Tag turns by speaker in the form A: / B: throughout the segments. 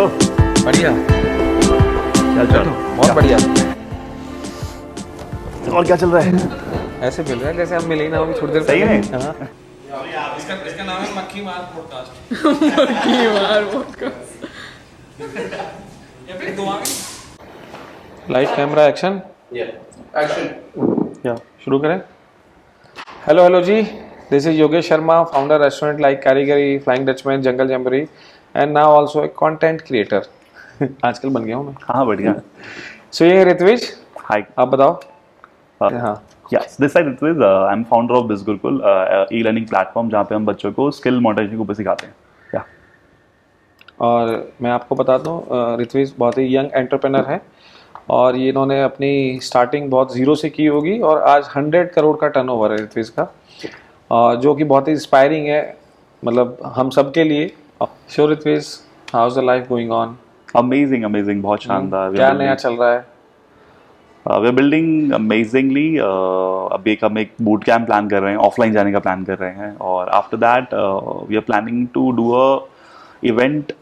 A: हो?
B: बढ़िया।
A: क्या चल?
B: बहुत बढ़िया।
A: और क्या चल रहा है?
B: ऐसे मिल रहा है जैसे हम मिले ही ना हो थोड़ी देर
A: सही
B: पहले।
A: में?
B: हाँ।
C: इसका नाम है मक्खी मार पॉडकास्ट।
B: मक्खी मार पॉडकास्ट।
C: या फिर दो आगे।
B: Live camera action.
C: एक्शन।
B: या शुरू करें। Hello hello ji, this is Yogesh Sharma, founder restaurant like Karigari, flying Dutchman, jungle jamboree and now also a content creator. आजकल बन गया हूँ मैं।
A: हाँ बढ़िया।
B: सो ये ऋत्विज,
A: हाय।
B: आप बताओ। हाँ।
A: Yes, this side is I am founder of BizGurukul, e learning platform जहाँ पे हम बच्चों को स्किल मॉडर्नाइजेशन के ऊपर सिखाते हैं। या
B: और मैं आपको बता दूं, ऋत्विज बहुत ही यंग एंटरप्रेनर है और ये इन्होंने अपनी स्टार्टिंग बहुत ज़ीरो से की होगी और आज 100 करोड़ का टर्नओवर है ऋत्विज का, जो कि बहुत ही इंस्पायरिंग है, मतलब हम सब के लिए। Sure Ritvij, how is the life going on?
A: Amazing amazing, बहुत शानदार।
B: क्या नया चल रहा है?
A: We are building amazingly. अभी हम एक बूट कैम्प प्लान कर रहे हैं, ऑफलाइन जाने का प्लान कर रहे हैं, और after that we are planning to do a event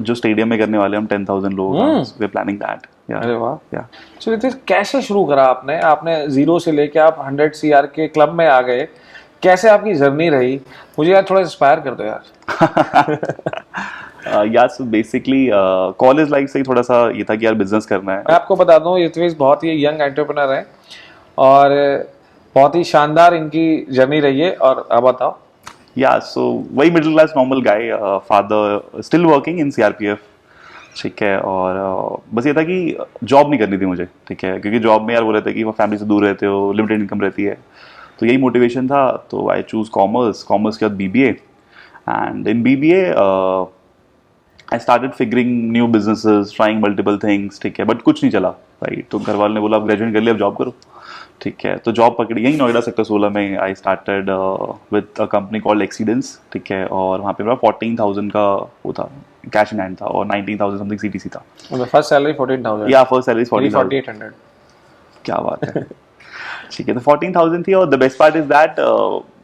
A: जो स्टेडियम में करने वाले हैं हम 10,000 लोग। We are planning that.
B: अरे वाह।
A: या
B: सो ऋत्विज, कैसे शुरू करा आपने? आपने ज़ीरो से लेके आप 100 CR के क्लब में आ गए, कैसे आपकी जर्नी रही? मुझे यार थोड़ा इंस्पायर कर दो यार।
A: यार बेसिकली कॉलेज लाइफ से ही थोड़ा सा ये था कि यार बिजनेस करना है।
B: मैं आपको बता दूं, ऋत्विज बहुत ही यंग एंटरप्रेनर है और बहुत ही शानदार इनकी जर्नी रही है। और अब बताओ।
A: या सो वही middle class normal guy, father still working in CRPF. ठीक है, और बस ये था कि जॉब नहीं करनी थी मुझे। ठीक है, क्योंकि जॉब में यार वो रहता है कि वो फैमिली से दूर रहते हो, लिमिटेड इनकम रहती है, तो यही मोटिवेशन था। तो आई चूज कॉमर्स। कॉमर्स के बाद BBA, and in BBA I started figuring new businesses, trying multiple things. ठीक है, बट कुछ नहीं चला। राइट, तो घर वाले ने बोला अब ग्रेजुएट कर लिया, अब जॉब करो। ठीक है, तो जॉब पकड़ी यही नोएडा सेक्टर 16 में। I started with a company called Exceedance. ठीक है, और वहाँ पे मेरा 14,000 का वो था, कैश इन हैंड था, और 19,000 समथिंग सीटीसी था।
B: First salary 14,000?
A: या फर्स्ट सैलरी 14,000।
B: 4800।
A: क्या बात है। ठीक है, तो 14,000 थी, और the best part is that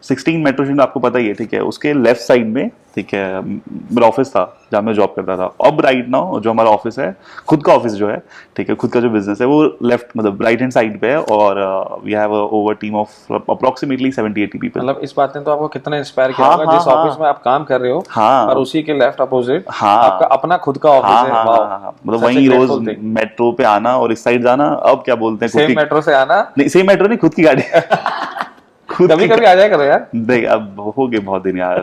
A: 16 metro station आपको पता ही है। ठीक है, उसके लेफ्ट साइड में, ठीक है, मेरा ऑफिस था जहाँ मैं जॉब करता था। अब राइट नाउ जो हमारा ऑफिस है, खुद का ऑफिस जो है, ठीक है, खुद का जो बिजनेस है, वो लेफ्ट मतलब राइट हैंड साइड पे है, और we have over team of approximately 70-80 people.
B: मतलब इस बात ने तो आपको कितना इंस्पायर किया
A: हाँ,
B: होगा,
A: हाँ,
B: जिस
A: हाँ।
B: ऑफिस में आप काम कर रहे हो
A: हाँ।
B: और उसी के लेफ्ट अपोजिट
A: हाँ।
B: आपका अपना खुद का ऑफिस
A: हाँ,
B: है।
A: हाँ,
B: वाओ,
A: हाँ, हाँ, मतलब
B: Such a
A: वहीं रोज
B: grateful thing।
A: मेट्रो पे आना और इस साइड जाना। अब क्या बोलते हैं, खुद
B: सेम
A: की
B: मेट्रो से आना?
A: नहीं, सेम मेट्रो नहीं, खुद की गाड़ी। खुद
B: कभी
A: की
B: कभी आ जाया करो यार।
A: देख, अब हो गए बहुत दिन यार,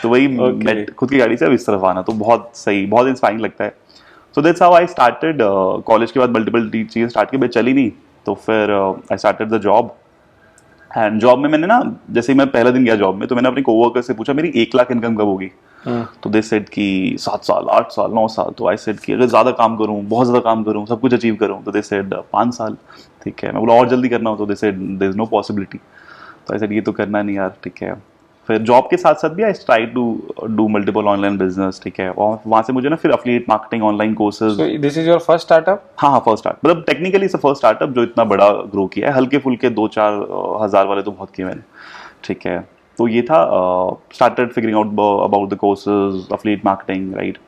A: तो वही
B: Okay।
A: खुद की गाड़ी से अब इस तरफ आना तो बहुत सही, बहुत इंस्पायरिंग लगता है। So that's how I started. College के बाद मल्टीपल चीज़ें स्टार्ट की, बट चली नहीं, तो फिर I started the job. And job में मैंने ना, जैसे ही मैं पहला दिन गया जॉब में, तो मैंने अपने कोवर्कर से पूछा मेरी 1 लाख इनकम कब होगी। तो दे सेड कि 7 साल, 8 साल, 9 साल। तो आई सेड कि अगर ज़्यादा काम करूँ, बहुत ज़्यादा काम करूँ, सब कुछ अचीव करूँ, तो दे सेड 5 साल। ठीक है, मैं बोला और जल्दी करना हो, तो they said there is no possibility. तो ऐसे ये तो करना नहीं यार। ठीक है, फिर जॉब के साथ साथ भी I try to do multiple online business. ठीक है, और वहाँ से मुझे ना फिर affiliate marketing, online courses.
B: So this is your first startup?
A: हाँ हाँ, फर्स्ट स्टार्ट, मतलब टेक्निकली इट्स फर्स्ट स्टार्टअप जो इतना बड़ा ग्रो किया है। हल्के फुल्के 2-4 हज़ार वाले तो बहुत किए मैंने। ठीक है, तो ये था, started figuring out about the courses, affiliate marketing. Right,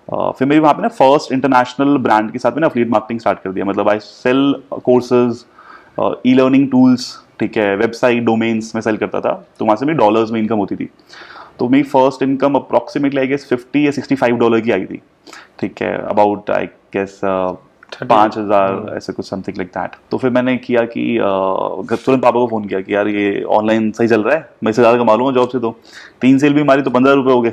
A: फिर मेरी वहाँ पे ना फर्स्ट इंटरनेशनल ब्रांड के साथ में ना अफिलिएट मार्केटिंग स्टार्ट कर दिया। मतलब I sell courses, e learning tools, ठीक है, वेबसाइट डोमेन्स में सेल करता था, तो वहाँ से मेरी डॉलर्स में इनकम होती थी। तो मेरी first income approximately I guess $50 या $65 की आई थी। ठीक है, अबाउट आई गेस 5,000 ऐसे कुछ, समथिंग लाइक दैट। तो फिर मैंने किया कि तुरंत पापा को फ़ोन किया कि यार ये ऑनलाइन सही चल रहा है, मैं इससे ज़्यादा कमा लूँगा जॉब से। तो 3 सेल भी मारी तो ₹15 हो गए।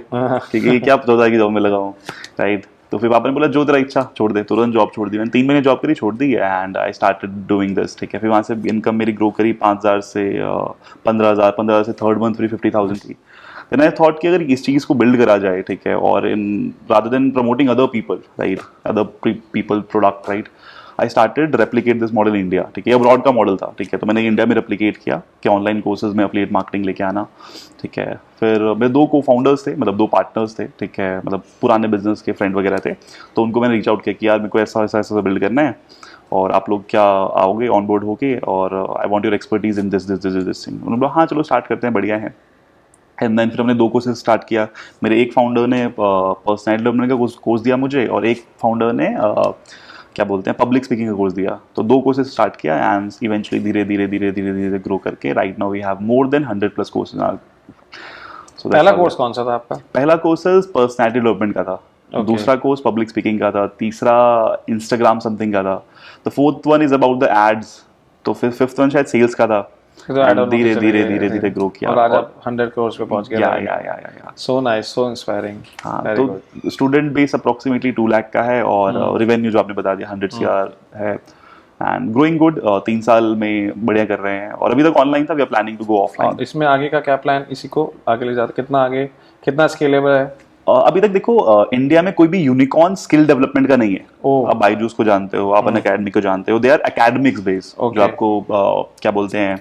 A: ठीक है, ये क्या 14 की जॉब में लगा हूँ। राइट, तो फिर पापा ने बोला जो तेरा इच्छा, छोड़ दे। तुरंत जॉब छोड़ दी मैंने, 3 महीने जॉब करी, छोड़ दी, and I started doing this. ठीक है, फिर वहाँ से इनकम मेरी ग्रो करी 5,000 से 15,000, 15,000 से थर्ड मंथ फिर 50,000 की। देन आई थॉट कि अगर इस चीज़ को बिल्ड करा जाए, ठीक है, और in rather than promoting other people, right, other people product, right, I started replicate this model India. ठीक है, अब्रॉड का मॉडल था। ठीक है, तो मैंने इंडिया में रेप्लिकेट किया कि ऑनलाइन कोर्सेज में अफिलिएट मार्केटिंग लेके आना। ठीक है, फिर मेरे 2 को फाउंडर्स थे, मतलब 2 पार्टनर्स थे। ठीक है, मतलब पुराने बिजनेस के फ्रेंड वगैरह थे, तो उनको मैंने रीच आउट किया कि यार मेरे को ऐसा ऐसा ऐसा बिल्ड करना है, और आप लोग क्या आओगे ऑन बोर्ड होके, और I want your expertise in this this this this thing. उन्होंने बोला हाँ चलो स्टार्ट करते हैं, बढ़िया है। एंड देन फिर हमने 2 कोर्सेज स्टार्ट किया। मेरे एक फाउंडर ने पर्सनैलिटी डेवलपमेंट का कोर्स दिया मुझे, और एक फाउंडर ने क्या बोलते हैं पब्लिक स्पीकिंग का कोर्स दिया। तो 2 कोर्सेज स्टार्ट किया एंड इवेंचुअली धीरे धीरे ग्रो करके right now we have more than 100+ courses.
B: पहला कोर्स कौन सा था आपका?
A: पहला कोर्सेज पर्सनैलिटी डेवलपमेंट का था, दूसरा कोर्स पब्लिक स्पीकिंग का था, तीसरा इंस्टाग्राम समथिंग का था, तो fourth one is about the ads, तो फिर फिफ्थ वन शायद सेल्स का था। धीरे धीरे ग्रो किया
B: और आज आप 100 करोड़ पे पहुंच गए।
A: या
B: सो नाइस, सो इंस्पायरिंग।
A: हाँ, तो स्टूडेंट बेस अप्रोक्सीमेटली 2 लाख का है, और रेवेन्यू जो आपने बता दिया 100 CR है, एंड ग्रोइंग गुड। 3 साल में बढ़िया कर रहे हैं, और अभी तक ऑनलाइन था, we are planning to go offline.
B: इसमें आगे का क्या प्लान, इसी को आगे ले जाते कितना आगे, कितना स्केलेबल है?
A: अभी तक देखो इंडिया में कोई भी यूनिकॉर्न स्किल डेवलपमेंट का नहीं है। आप बायजूस को जानते हो, आप अनअकैडमी को जानते हो, दे आर एकेडमिक्स बेस, जो आपको क्या बोलते हैं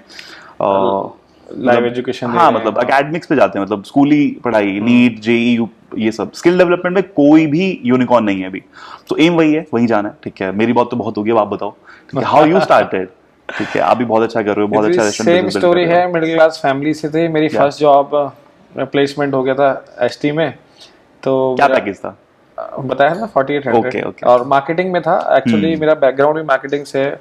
B: लाइव एजुकेशन।
A: हाँ, मतलब एकेडमिक्स पे जाते हैं, मतलब स्कूली पढ़ाई, नीट, JEE, ये सब। स्किल डेवलपमेंट में कोई भी यूनिकॉर्न नहीं है अभी, तो एम वही है, वहीं जाना है। ठीक है, मेरी बात तो बहुत होगी, अब आप बताओ हाउ यू स्टार्टेड। ठीक है, आप भी बहुत अच्छा कर रहे हो, बहुत अच्छा रेस्टोरेंट।
B: सेम स्टोरी है, मिडिल क्लास फैमिली से थे। मेरी फर्स्ट जॉब प्लेसमेंट हो गया था ST में। तो
A: क्या पैकेज था?
B: बताया ना 4800।
A: Okay.
B: और मार्केटिंग में था एक्चुअली, मेरा बैकग्राउंड भी मार्केटिंग से है,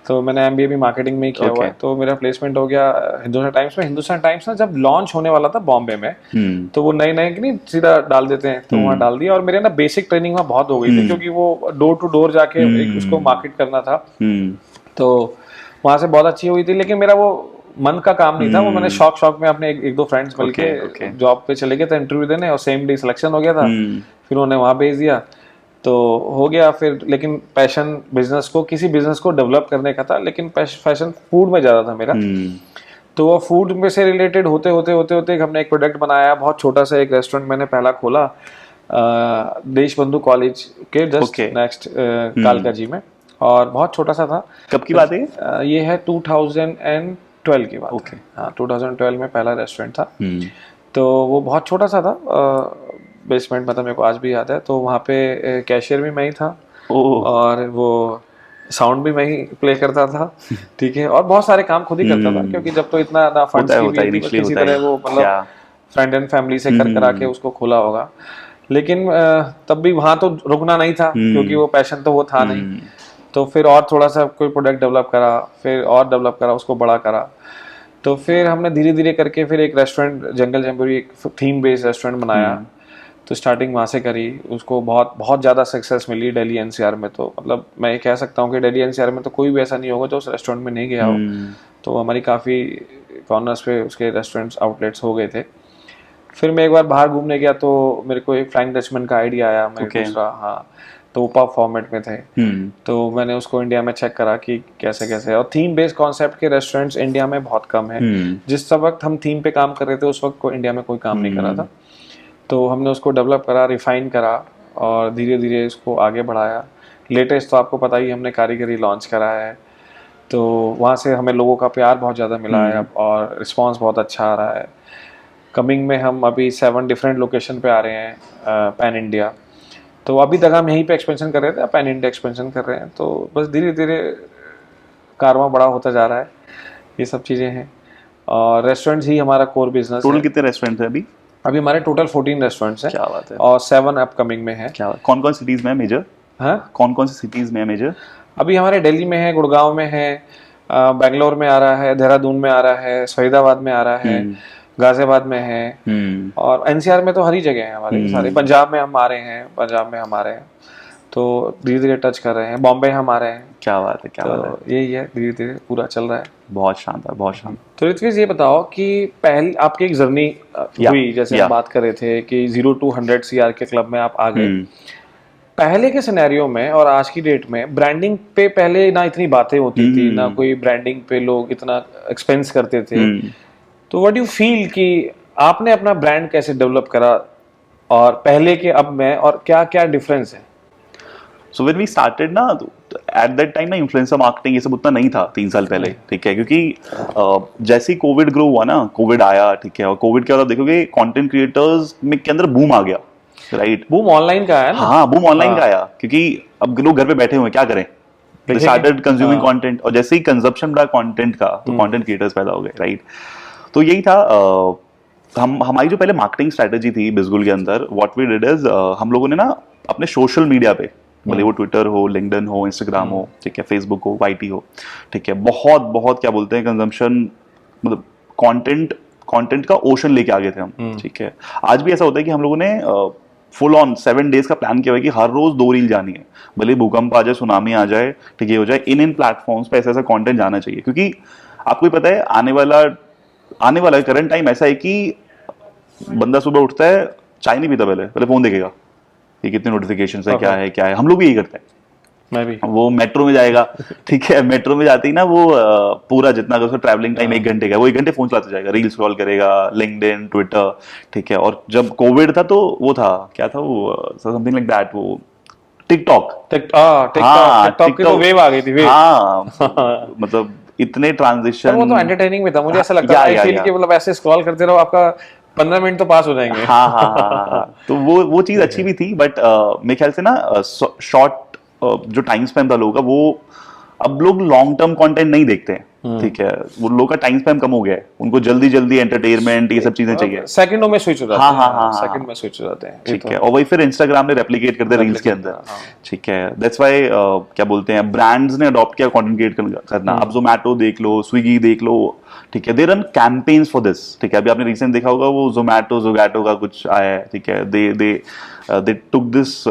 B: तो मैंने MBA भी मार्केटिंग में ही किया हुआ है। तो मेरा प्लेसमेंट हो गया हिंदुस्तान टाइम्स में। हिंदुस्तान टाइम्स ना जब लॉन्च होने वाला था बॉम्बे में, तो वो नए नए नहीं सीधा डाल देते हैं, तो वहाँ डाल दिया। और मेरे ना बेसिक ट्रेनिंग वहाँ बहुत हो गई थी, क्योंकि वो डोर टू डोर जाके एक उसको मार्केट करना था, तो वहाँ से बहुत अच्छी हुई थी। लेकिन मेरा वो मन का काम नहीं था, वो मैंने शौक में अपने एक दो फ्रेंड्स मिलके जॉब पे चले गए थे इंटरव्यू देने, और सेम डे सिलेक्शन हो गया था। फिर उन्होंने वहाँ भेज दिया, तो हो गया फिर। लेकिन पैशन बिजनेस को, किसी बिजनेस को डेवलप करने का था, लेकिन पैशन फूड में ज़्यादा था मेरा। तो वो फूड में से रिलेटेड होते होते हमने एक प्रोडक्ट बनाया, बहुत छोटा सा एक रेस्टोरेंट मैंने पहला खोला देशबंधु कॉलेज के जस्ट नेक्स्ट कालका जी में, और बहुत छोटा सा था।
A: कब की बात है
B: ये है 2012 की बात।
A: ओके,
B: हाँ, 2012 में पहला रेस्टोरेंट था। तो वो बहुत छोटा सा था, बेसमेंट में था, मेरे को आज भी याद है। तो वहाँ पे कैशियर भी मैं ही था, और वो साउंड भी मैं ही प्ले करता था। ठीक है, और बहुत सारे काम खुद ही करता था, क्योंकि जब तो इतना ना फंड्स की भी किसी तरह वो मतलब फ्रेंड एंड फैमिली से कर के उसको खोला होगा। लेकिन तब भी वहाँ तो रुकना नहीं था, क्योंकि वो पैशन तो वो था नहीं। तो फिर और थोड़ा सा कोई प्रोडक्ट डेवलप करा, फिर और डेवलप करा, उसको बड़ा करा। तो फिर हमने धीरे धीरे करके फिर एक रेस्टोरेंट, जंगल जम्बूरी, एक थीम बेस्ड रेस्टोरेंट बनाया। तो स्टार्टिंग वहाँ से करी, उसको बहुत बहुत ज़्यादा सक्सेस मिली दिल्ली NCR में। तो मतलब मैं ये कह सकता हूँ कि दिल्ली NCR में तो कोई भी ऐसा नहीं होगा जो उस रेस्टोरेंट में नहीं गया हो। तो हमारी काफ़ी कॉर्नर्स पे उसके रेस्टोरेंट्स आउटलेट्स हो गए थे। फिर मैं एक बार बाहर घूमने गया, तो मेरे को एक फ्लाइंग डचमैन का आइडिया आया, मेरे दूसरा। हाँ, तो वो पब फॉर्मेट में थे। तो मैंने उसको इंडिया में चेक करा कि कैसे। और थीम बेस्ड कॉन्सेप्ट के रेस्टोरेंट्स इंडिया में बहुत कम है। जिस वक्त हम थीम पे काम कर रहे थे, उस वक्त को इंडिया में कोई काम नहीं करा था। तो हमने उसको डेवलप करा, रिफाइन करा, और धीरे धीरे इसको आगे बढ़ाया। लेटेस्ट तो आपको पता ही, हमने कारीगरी लॉन्च करा है। तो वहाँ से हमें लोगों का प्यार बहुत ज़्यादा मिला है, और रिस्पॉन्स बहुत अच्छा आ रहा है। कमिंग में हम अभी 7 डिफरेंट लोकेशन पे आ रहे हैं, पैन इंडिया। तो अभी तक हम यहीं पे एक्सपेंशन कर रहे थे, पैन इंडिया एक्सपेंशन कर रहे हैं। तो बस धीरे धीरे कारवां बड़ा होता जा रहा है, ये सब चीज़ें हैं। और रेस्टोरेंट्स ही हमारा कोर बिजनेस है।
A: टोटल कितने रेस्टोरेंट है अभी?
B: अभी हमारे टोटल 14 रेस्टोरेंट्स हैं।
A: क्या बात है।
B: और 7 अपकमिंग में है।
A: क्या, कौन कौन सिटीज में है मेजर?
B: हाँ,
A: कौन कौन सी सिटीज में है मेजर?
B: अभी हमारे दिल्ली में है, गुड़गांव में है, बेंगलोर में आ रहा है, देहरादून में आ रहा है, फरीदाबाद में आ रहा है, गाजियाबाद में है, और NCR में तो हर ही जगह है हमारे सारे। पंजाब में हम आ रहे हैं, तो धीरे धीरे टच कर रहे हैं। बॉम्बे हम आ रहे हैं।
A: क्या बात है, क्या बात है।
B: यही है, धीरे धीरे पूरा चल रहा है।
A: बहुत शानदार, बहुत शानदार।
B: तो ऋत्विज, ये बताओ कि पहले आपकी एक जर्नी हुई, जैसे हम बात कर रहे थे कि 0 to 100 CR के क्लब में आप आ गए। पहले के सिनेरियो में और आज की डेट में ब्रांडिंग पे पहले ना इतनी बातें होती थी, ना कोई ब्रांडिंग पे लोग इतना एक्सपेंस करते थे। तो व्हाट डू यू फील कि आपने अपना ब्रांड कैसे डेवलप करा, और पहले के अब में, और क्या क्या डिफरेंस है?
A: सो व्हेन वी स्टार्टेड ना, एट दैट टाइम ना इन्फ्लुएंसर मार्केटिंग ये सब उतना नहीं था 3 साल पहले। ठीक है, क्योंकि जैसे ही कोविड ग्रो हुआ ना, कोविड आया, ठीक है, और कोविड के बाद आप देखोगे कंटेंट क्रिएटर्स में के अंदर बूम आ गया, राइट?
B: बूम ऑनलाइन का है ना?
A: हाँ, बूम ऑनलाइन का आया, क्योंकि अब लोग घर पे बैठे हुए क्या करें, दे स्टार्टेड कंज्यूमिंग कंटेंट। और जैसे ही कंजप्शन बढ़ा कंटेंट का, तो कंटेंट क्रिएटर्स पैदा हो गए, राइट? तो यही था। हमारी जो पहले मार्केटिंग स्ट्रेटेजी थी बिजगुल के अंदर, व्हाट वी डिड इज हम लोगों ने ना अपने सोशल मीडिया पे, भले वो ट्विटर हो, लिंक्डइन हो, इंस्टाग्राम हो, ठीक है, फेसबुक हो, वाईटी हो, ठीक है, बहुत बहुत क्या बोलते हैं कंजम्पशन, मतलब कंटेंट का ओशन लेके आ गए थे हम, ठीक है। आज भी ऐसा होता है कि हम लोगों ने फुल ऑन 7 डेज का प्लान किया हुआ है कि हर रोज 2 रील जानी है, भले भूकंप आ जाए, सुनामी आ जाए, ठीक है, हो जाए, इन प्लेटफॉर्म्स पे ऐसा ऐसा कंटेंट जाना चाहिए, क्योंकि आपको ही पता है आने वाला करंट टाइम ऐसा है कि बंदा सुबह उठता है, चाय नहीं पीता, पहले फोन देखेगा कि कितने नोटिफिकेशन है, क्या है, हम लोग भी यही करते हैं।
B: मैं भी।
A: वो मेट्रो में जाएगा, ठीक है, मेट्रो में जाते ही ना वो पूरा जितना अगर उसका ट्रैवलिंग टाइम 1 घंटे का, वो 1 घंटे फोन चलाते जाएगा, रील स्क्रॉल करेगा, लिंक्डइन, ट्विटर, ठीक है। और जब कोविड था तो वो था, क्या था वो, समथिंग लाइक दैट, वो टिकटॉक
B: की तो वेव आ गई थी, वेव।
A: हाँ मतलब इतने ट्रांजिशन,
B: वो तो एंटरटेनिंग में था, मुझे ऐसा लगता है आई फील कि मतलब ऐसे स्क्रॉल करते रहो, आपका 15 मिनट तो पास हो जाएंगे।
A: हाँ। तो वो चीज अच्छी भी थी, बट मेरे ख्याल से ना शॉर्ट जो टाइम स्पैन था लोगों का, वो अब लोग लॉन्ग टर्म कंटेंट नहीं देखते हैं, ठीक है, वो लोगों का टाइम स्पैन कम हो गया है, उनको जल्दी जल्दी एंटरटेनमेंट ये सब चीजें चाहिए,
B: सेकंडों में स्विच हो जाते हैं।
A: हाँ,
B: सेकंड में स्विच हो जाते हैं,
A: ठीक है। और वही फिर इंस्टाग्राम ने रेप्लिकेट कर दिया रील्स के अंदर, ठीक है। दैट्स व्हाई क्या बोलते हैं, ब्रांड्स ने अडॉप्ट किया कंटेंट क्रिएट करना। अब जोमैटो देख लो, स्विगी देख लो, ठीक है, they run campaigns for this, ठीक है। अभी आपने रिसेंट देखा होगा वो जोगैटो का कुछ आया है, ठीक है, they took this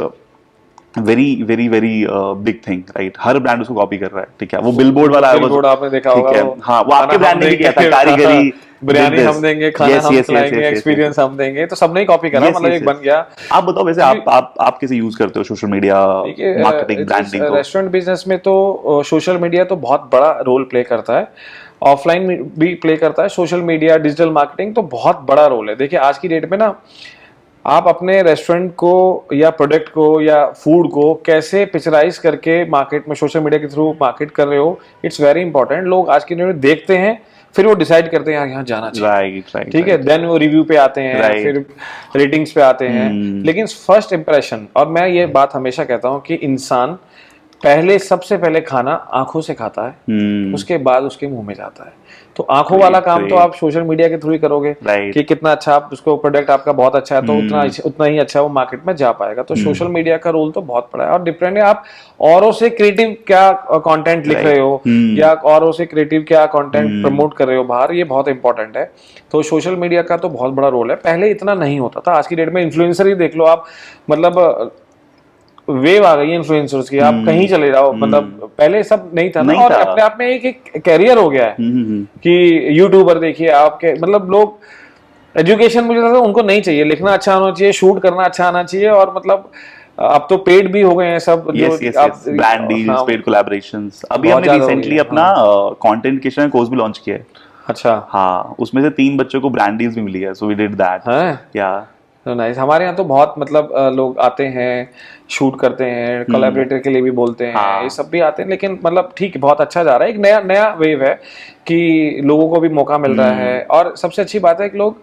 A: very very very big thing, right. हर ब्रांड उसको कॉपी कर रहा है, ठीक है। वो बिलबोर्ड वाला है,
B: बिलबोर्ड आपने देखा होगा,
A: हाँ, वो आपके ब्रांड ने भी किया था, कारीगरी,
B: बिरयानी हम देंगे, खाना हम खिलाएंगे, एक्सपीरियंस हम देंगे, तो सबने ही कॉपी करा, मतलब एक बन गया।
A: आप बताओ वैसे आप कैसे यूज करते हो सोशल मीडिया मार्केटिंग, ब्रांडिंग को?
B: रेस्टोरेंट बिजनेस में तो सोशल मीडिया तो बहुत बड़ा रोल प्ले करता है, ऑफलाइन भी प्ले करता है। सोशल मीडिया, डिजिटल मार्केटिंग तो बहुत बड़ा रोल है। देखिए आज की डेट में ना, आप अपने रेस्टोरेंट को या प्रोडक्ट को या फूड को कैसे पिक्चराइज करके मार्केट में सोशल मीडिया के थ्रू मार्केट कर रहे हो, इट्स वेरी इंपॉर्टेंट। लोग आज की डेट में देखते हैं, फिर वो डिसाइड करते हैं यहाँ जाना चाहिए,
A: राइट,
B: ठीक है, देन वो रिव्यू पे आते हैं, फिर रेटिंग्स पे आते हैं, लेकिन फर्स्ट इंप्रेशन, और मैं ये बात हमेशा कहता हूँ कि इंसान सबसे पहले खाना आंखों से खाता है, उसके बाद उसके मुंह में जाता है। तो आंखों वाला काम तो आप सोशल मीडिया के थ्रू ही करोगे, कि कितना अच्छा आप उसको, प्रोडक्ट आपका बहुत अच्छा है तो उतना ही अच्छा वो मार्केट में जा पाएगा। तो सोशल मीडिया का रोल तो बहुत बड़ा है, और डिफरेंट है आप औरों से क्रिएटिव क्या कंटेंट लिख रहे हो, या औरों से क्रिएटिव क्या कंटेंट प्रमोट कर रहे हो बाहर, ये बहुत इंपॉर्टेंट है। तो सोशल मीडिया का तो बहुत बड़ा रोल है। पहले इतना नहीं होता था, आज की डेट में इन्फ्लुएंसर ही देख लो आप, मतलब वेव आ गई है इन्फ्लुएंसर्स की, आप कहीं चले जाओ, मतलब पहले सब नहीं था ना, और अपने आप में एक कैरियर हो गया है कि यूट्यूबर देखिए आपके, मतलब लोग एजुकेशन, मुझे लगता है उनको नहीं चाहिए, लिखना अच्छा होना चाहिए, शूट करना अच्छा आना चाहिए, और मतलब अब तो पेड भी हो गए हैं सब,
A: ब्रांड डील्स, पेड कोलैबोरेशंस। अभी हमने रिसेंटली अपना कंटेंट क्रिएशन कोर्स भी लॉन्च किया है।
B: अच्छा,
A: हाँ, उसमें से 3 बच्चों को ब्रांड डील्स भी मिली है, सो वी डिड दैट। या
B: नाइस। हमारे यहाँ तो बहुत मतलब लोग आते हैं, शूट करते हैं, कोलैबोरेटर के लिए भी बोलते हैं, ये सब भी आते हैं, लेकिन मतलब ठीक है, बहुत अच्छा जा रहा है। एक नया वेव है कि लोगों को भी मौका मिल रहा है, और सबसे अच्छी बात है कि लोग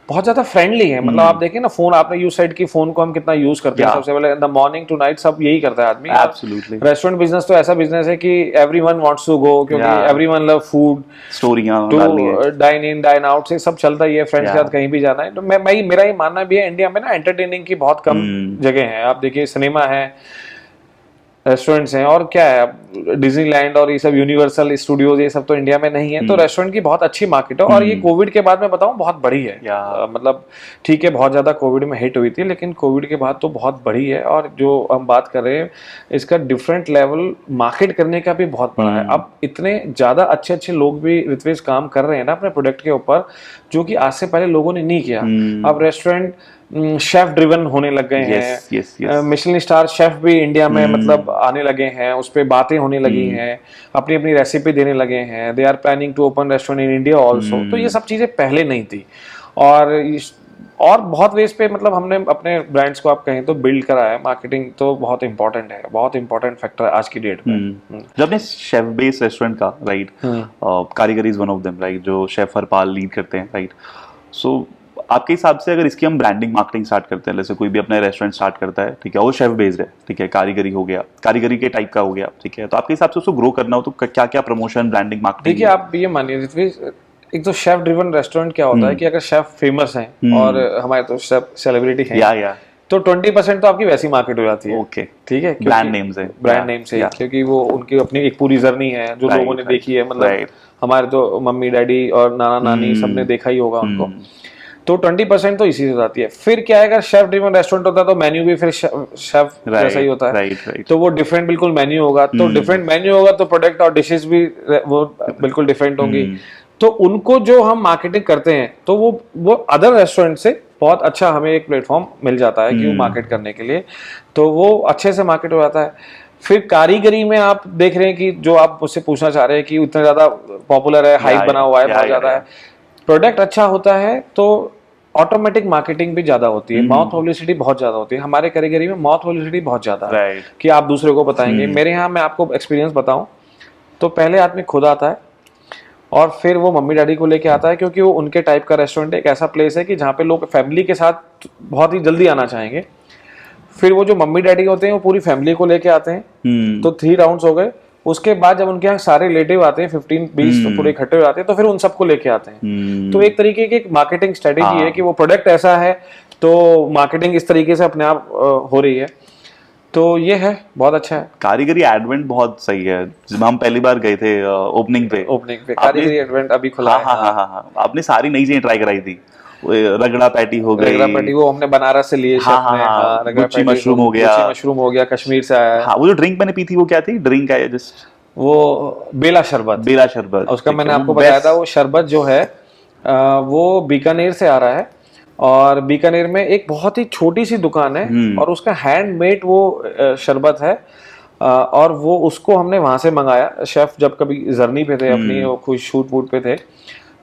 B: बहुत ज्यादा फ्रेंडली है। मतलब आप देखें ना, फोन आपने यूज साइड की, फोन को हम कितना यूज करते हैं, सबसे पहले द मॉर्निंग टू नाइट सब यही करता है आदमी।
A: एब्सोल्युटली।
B: रेस्टोरेंट बिजनेस तो ऐसा बिजनेस है कि एवरीवन वांट्स टू गो, क्योंकि एवरीवन लव फूड,
A: स्टोरियां
B: डाइन इन डाइन आउट से सब चलता ही है, फ्रेंड्स के साथ कहीं भी जाना है। तो मेरा ये मानना भी है, इंडिया में ना एंटरटेनिंग की बहुत कम जगह है। आप देखिए, सिनेमा है, रेस्टोरेंट्स हैं, और क्या है, डिज्नीलैंड और ये सब यूनिवर्सल स्टूडियोज, ये सब तो इंडिया में नहीं है। तो रेस्टोरेंट की बहुत अच्छी मार्केट है, और ये कोविड के बाद मैं बताऊं बहुत बड़ी है। मतलब ठीक है, बहुत ज्यादा कोविड में हिट हुई थी, लेकिन कोविड के बाद तो बहुत बड़ी है। और जो हम बात कर रहे हैं, इसका डिफरेंट लेवल मार्केट करने का भी बहुत बड़ा है। अब इतने ज्यादा अच्छे लोग भी ऋत्विज काम कर रहे हैं ना अपने प्रोडक्ट के ऊपर, जो कि आज से पहले लोगों ने नहीं किया। अब रेस्टोरेंट शेफ ड्रिवन होने लग गए हैं, मिशेलिन स्टार शेफ भी इंडिया में मतलब आने लगे हैं, उस पर बातें होने लगी हैं, अपनी अपनी रेसिपी देने लगे हैं। They are planning to open restaurant in India also. तो ये सब चीजें पहले नहीं थी, और बहुत वेज पे मतलब हमने अपने ब्रांड्स को आप कहें तो बिल्ड करा है। मार्केटिंग तो बहुत इंपॉर्टेंट है, बहुत इंपॉर्टेंट फैक्टर है आज की डेट में।
A: जब आपने शेफ बेस्ड रेस्टोरेंट का, राइट, कारीगरी is one of them, right, जो शेफ हरपाल लीड करते हैं, राइट। सो आपके हिसाब से अगर इसकी हम ब्रांडिंग मार्केटिंग स्टार्ट करते हैं, जैसे कोई भी अपना रेस्टोरेंट स्टार्ट करता है, ठीक है, वो शेफ बेस्ड है, ठीक है, कारीगरी हो गया, कारीगरी के टाइप का हो गया, ठीक है, तो आपके हिसाब से उसको ग्रो करना हो तो क्या क्या प्रमोशन, ब्रांडिंग, मार्केटिंग?
B: देखिए, आप ये मानिए एक तो शेफ ड्रिवन रेस्टोरेंट क्या होता है कि अगर शेफ फेमस हैं और हमारे तो शेफ सेलिब्रिटी हैं
A: या
B: तो 20% तो आपकी वैसी मार्केट हो जाती है।
A: ओके,
B: ठीक है,
A: ब्रांड नेम से,
B: ब्रांड नेम से, क्योंकि वो उनकी अपनी एक पूरी जर्नी है जो
A: Right,
B: लोगों ने
A: right,
B: देखी है, मतलब
A: right.
B: हमारे तो मम्मी डैडी और नाना नानी सबने देखा ही होगा उनको। तो 20% तो इसी से जाती है। फिर क्या है, अगर शेफ ड्रिवन रेस्टोरेंट होता है तो मेन्यू भी फिर शेफ जैसा ही होता है,
A: राइट।
B: तो वो डिफरेंट बिल्कुल मेन्यू होगा, तो डिफरेंट मेन्यू होगा तो प्रोडक्ट और डिशेस भी वो बिल्कुल डिफरेंट होंगी। तो उनको जो हम मार्केटिंग करते हैं तो वो अदर रेस्टोरेंट से बहुत अच्छा हमें एक प्लेटफॉर्म मिल जाता है कि वो मार्केट करने के लिए, तो वो अच्छे से मार्केट हो जाता है। फिर कारीगरी में आप देख रहे हैं कि जो आप मुझसे पूछना चाह रहे हैं कि इतना ज्यादा पॉपुलर है, हाइप बना हुआ है, बहुत ज्यादा है, प्रोडक्ट अच्छा होता है तो ऑटोमेटिक मार्केटिंग भी ज्यादा होती है, माउथ पब्लिसिटी बहुत ज्यादा होती है। हमारे कारीगरी में माउथ पब्लिसिटी बहुत ज्यादा है कि आप दूसरे को बताएंगे। मेरे यहाँ मैं आपको एक्सपीरियंस बताऊं तो पहले आदमी खुद आता है और फिर वो मम्मी डैडी को लेके आता है, क्योंकि वो उनके टाइप का रेस्टोरेंट एक ऐसा प्लेस है कि जहाँ पे लोग फैमिली के साथ बहुत ही जल्दी आना चाहेंगे। फिर वो जो मम्मी डैडी होते हैं वो पूरी फैमिली को लेके आते हैं, तो 3 राउंड्स हो गए। उसके बाद जब उनके यहाँ सारे रिलेटिव आते हैं 15-20 तो पूरे इकट्ठे हो जाते हैं, तो फिर उन सबको लेके आते हैं। तो एक तरीके की एक मार्केटिंग स्ट्रेटेजी है कि वो प्रोडक्ट ऐसा है तो मार्केटिंग इस तरीके से अपने आप हो रही है। तो ये है, बहुत अच्छा है।
A: कारीगरी एडवेंट बहुत सही है। जब हम पहली बार गए थे ओपनिंग पे
B: कारीगरी एडवेंट अभी खुला है।
A: हाँ, आपने सारी नई चीजें ट्राई कराई थी। रगड़ा पैटी हो गई,
B: रगड़ा पैटी वो हमने बनारस से लिए शेफ ने। रगड़ा पैटी,
A: मशरूम हो गया,
B: मशरूम हो गया, कश्मीर से आया है।
A: हाँ, वो जो ड्रिंक मैंने पी थी वो क्या थी? ड्रिंक है जस्ट
B: वो बेला शरबत। उसका मैंने आपको बताया था, वो शरबत जो है वो बीकानेर से आ रहा है और बीकानेर में एक बहुत ही छोटी सी दुकान है और उसका हैंडमेड वो शरबत है और वो उसको हमने वहां से मंगाया। शेफ जब कभी जर्नी पे थे अपनी, वो कुछ शूट वूट पे थे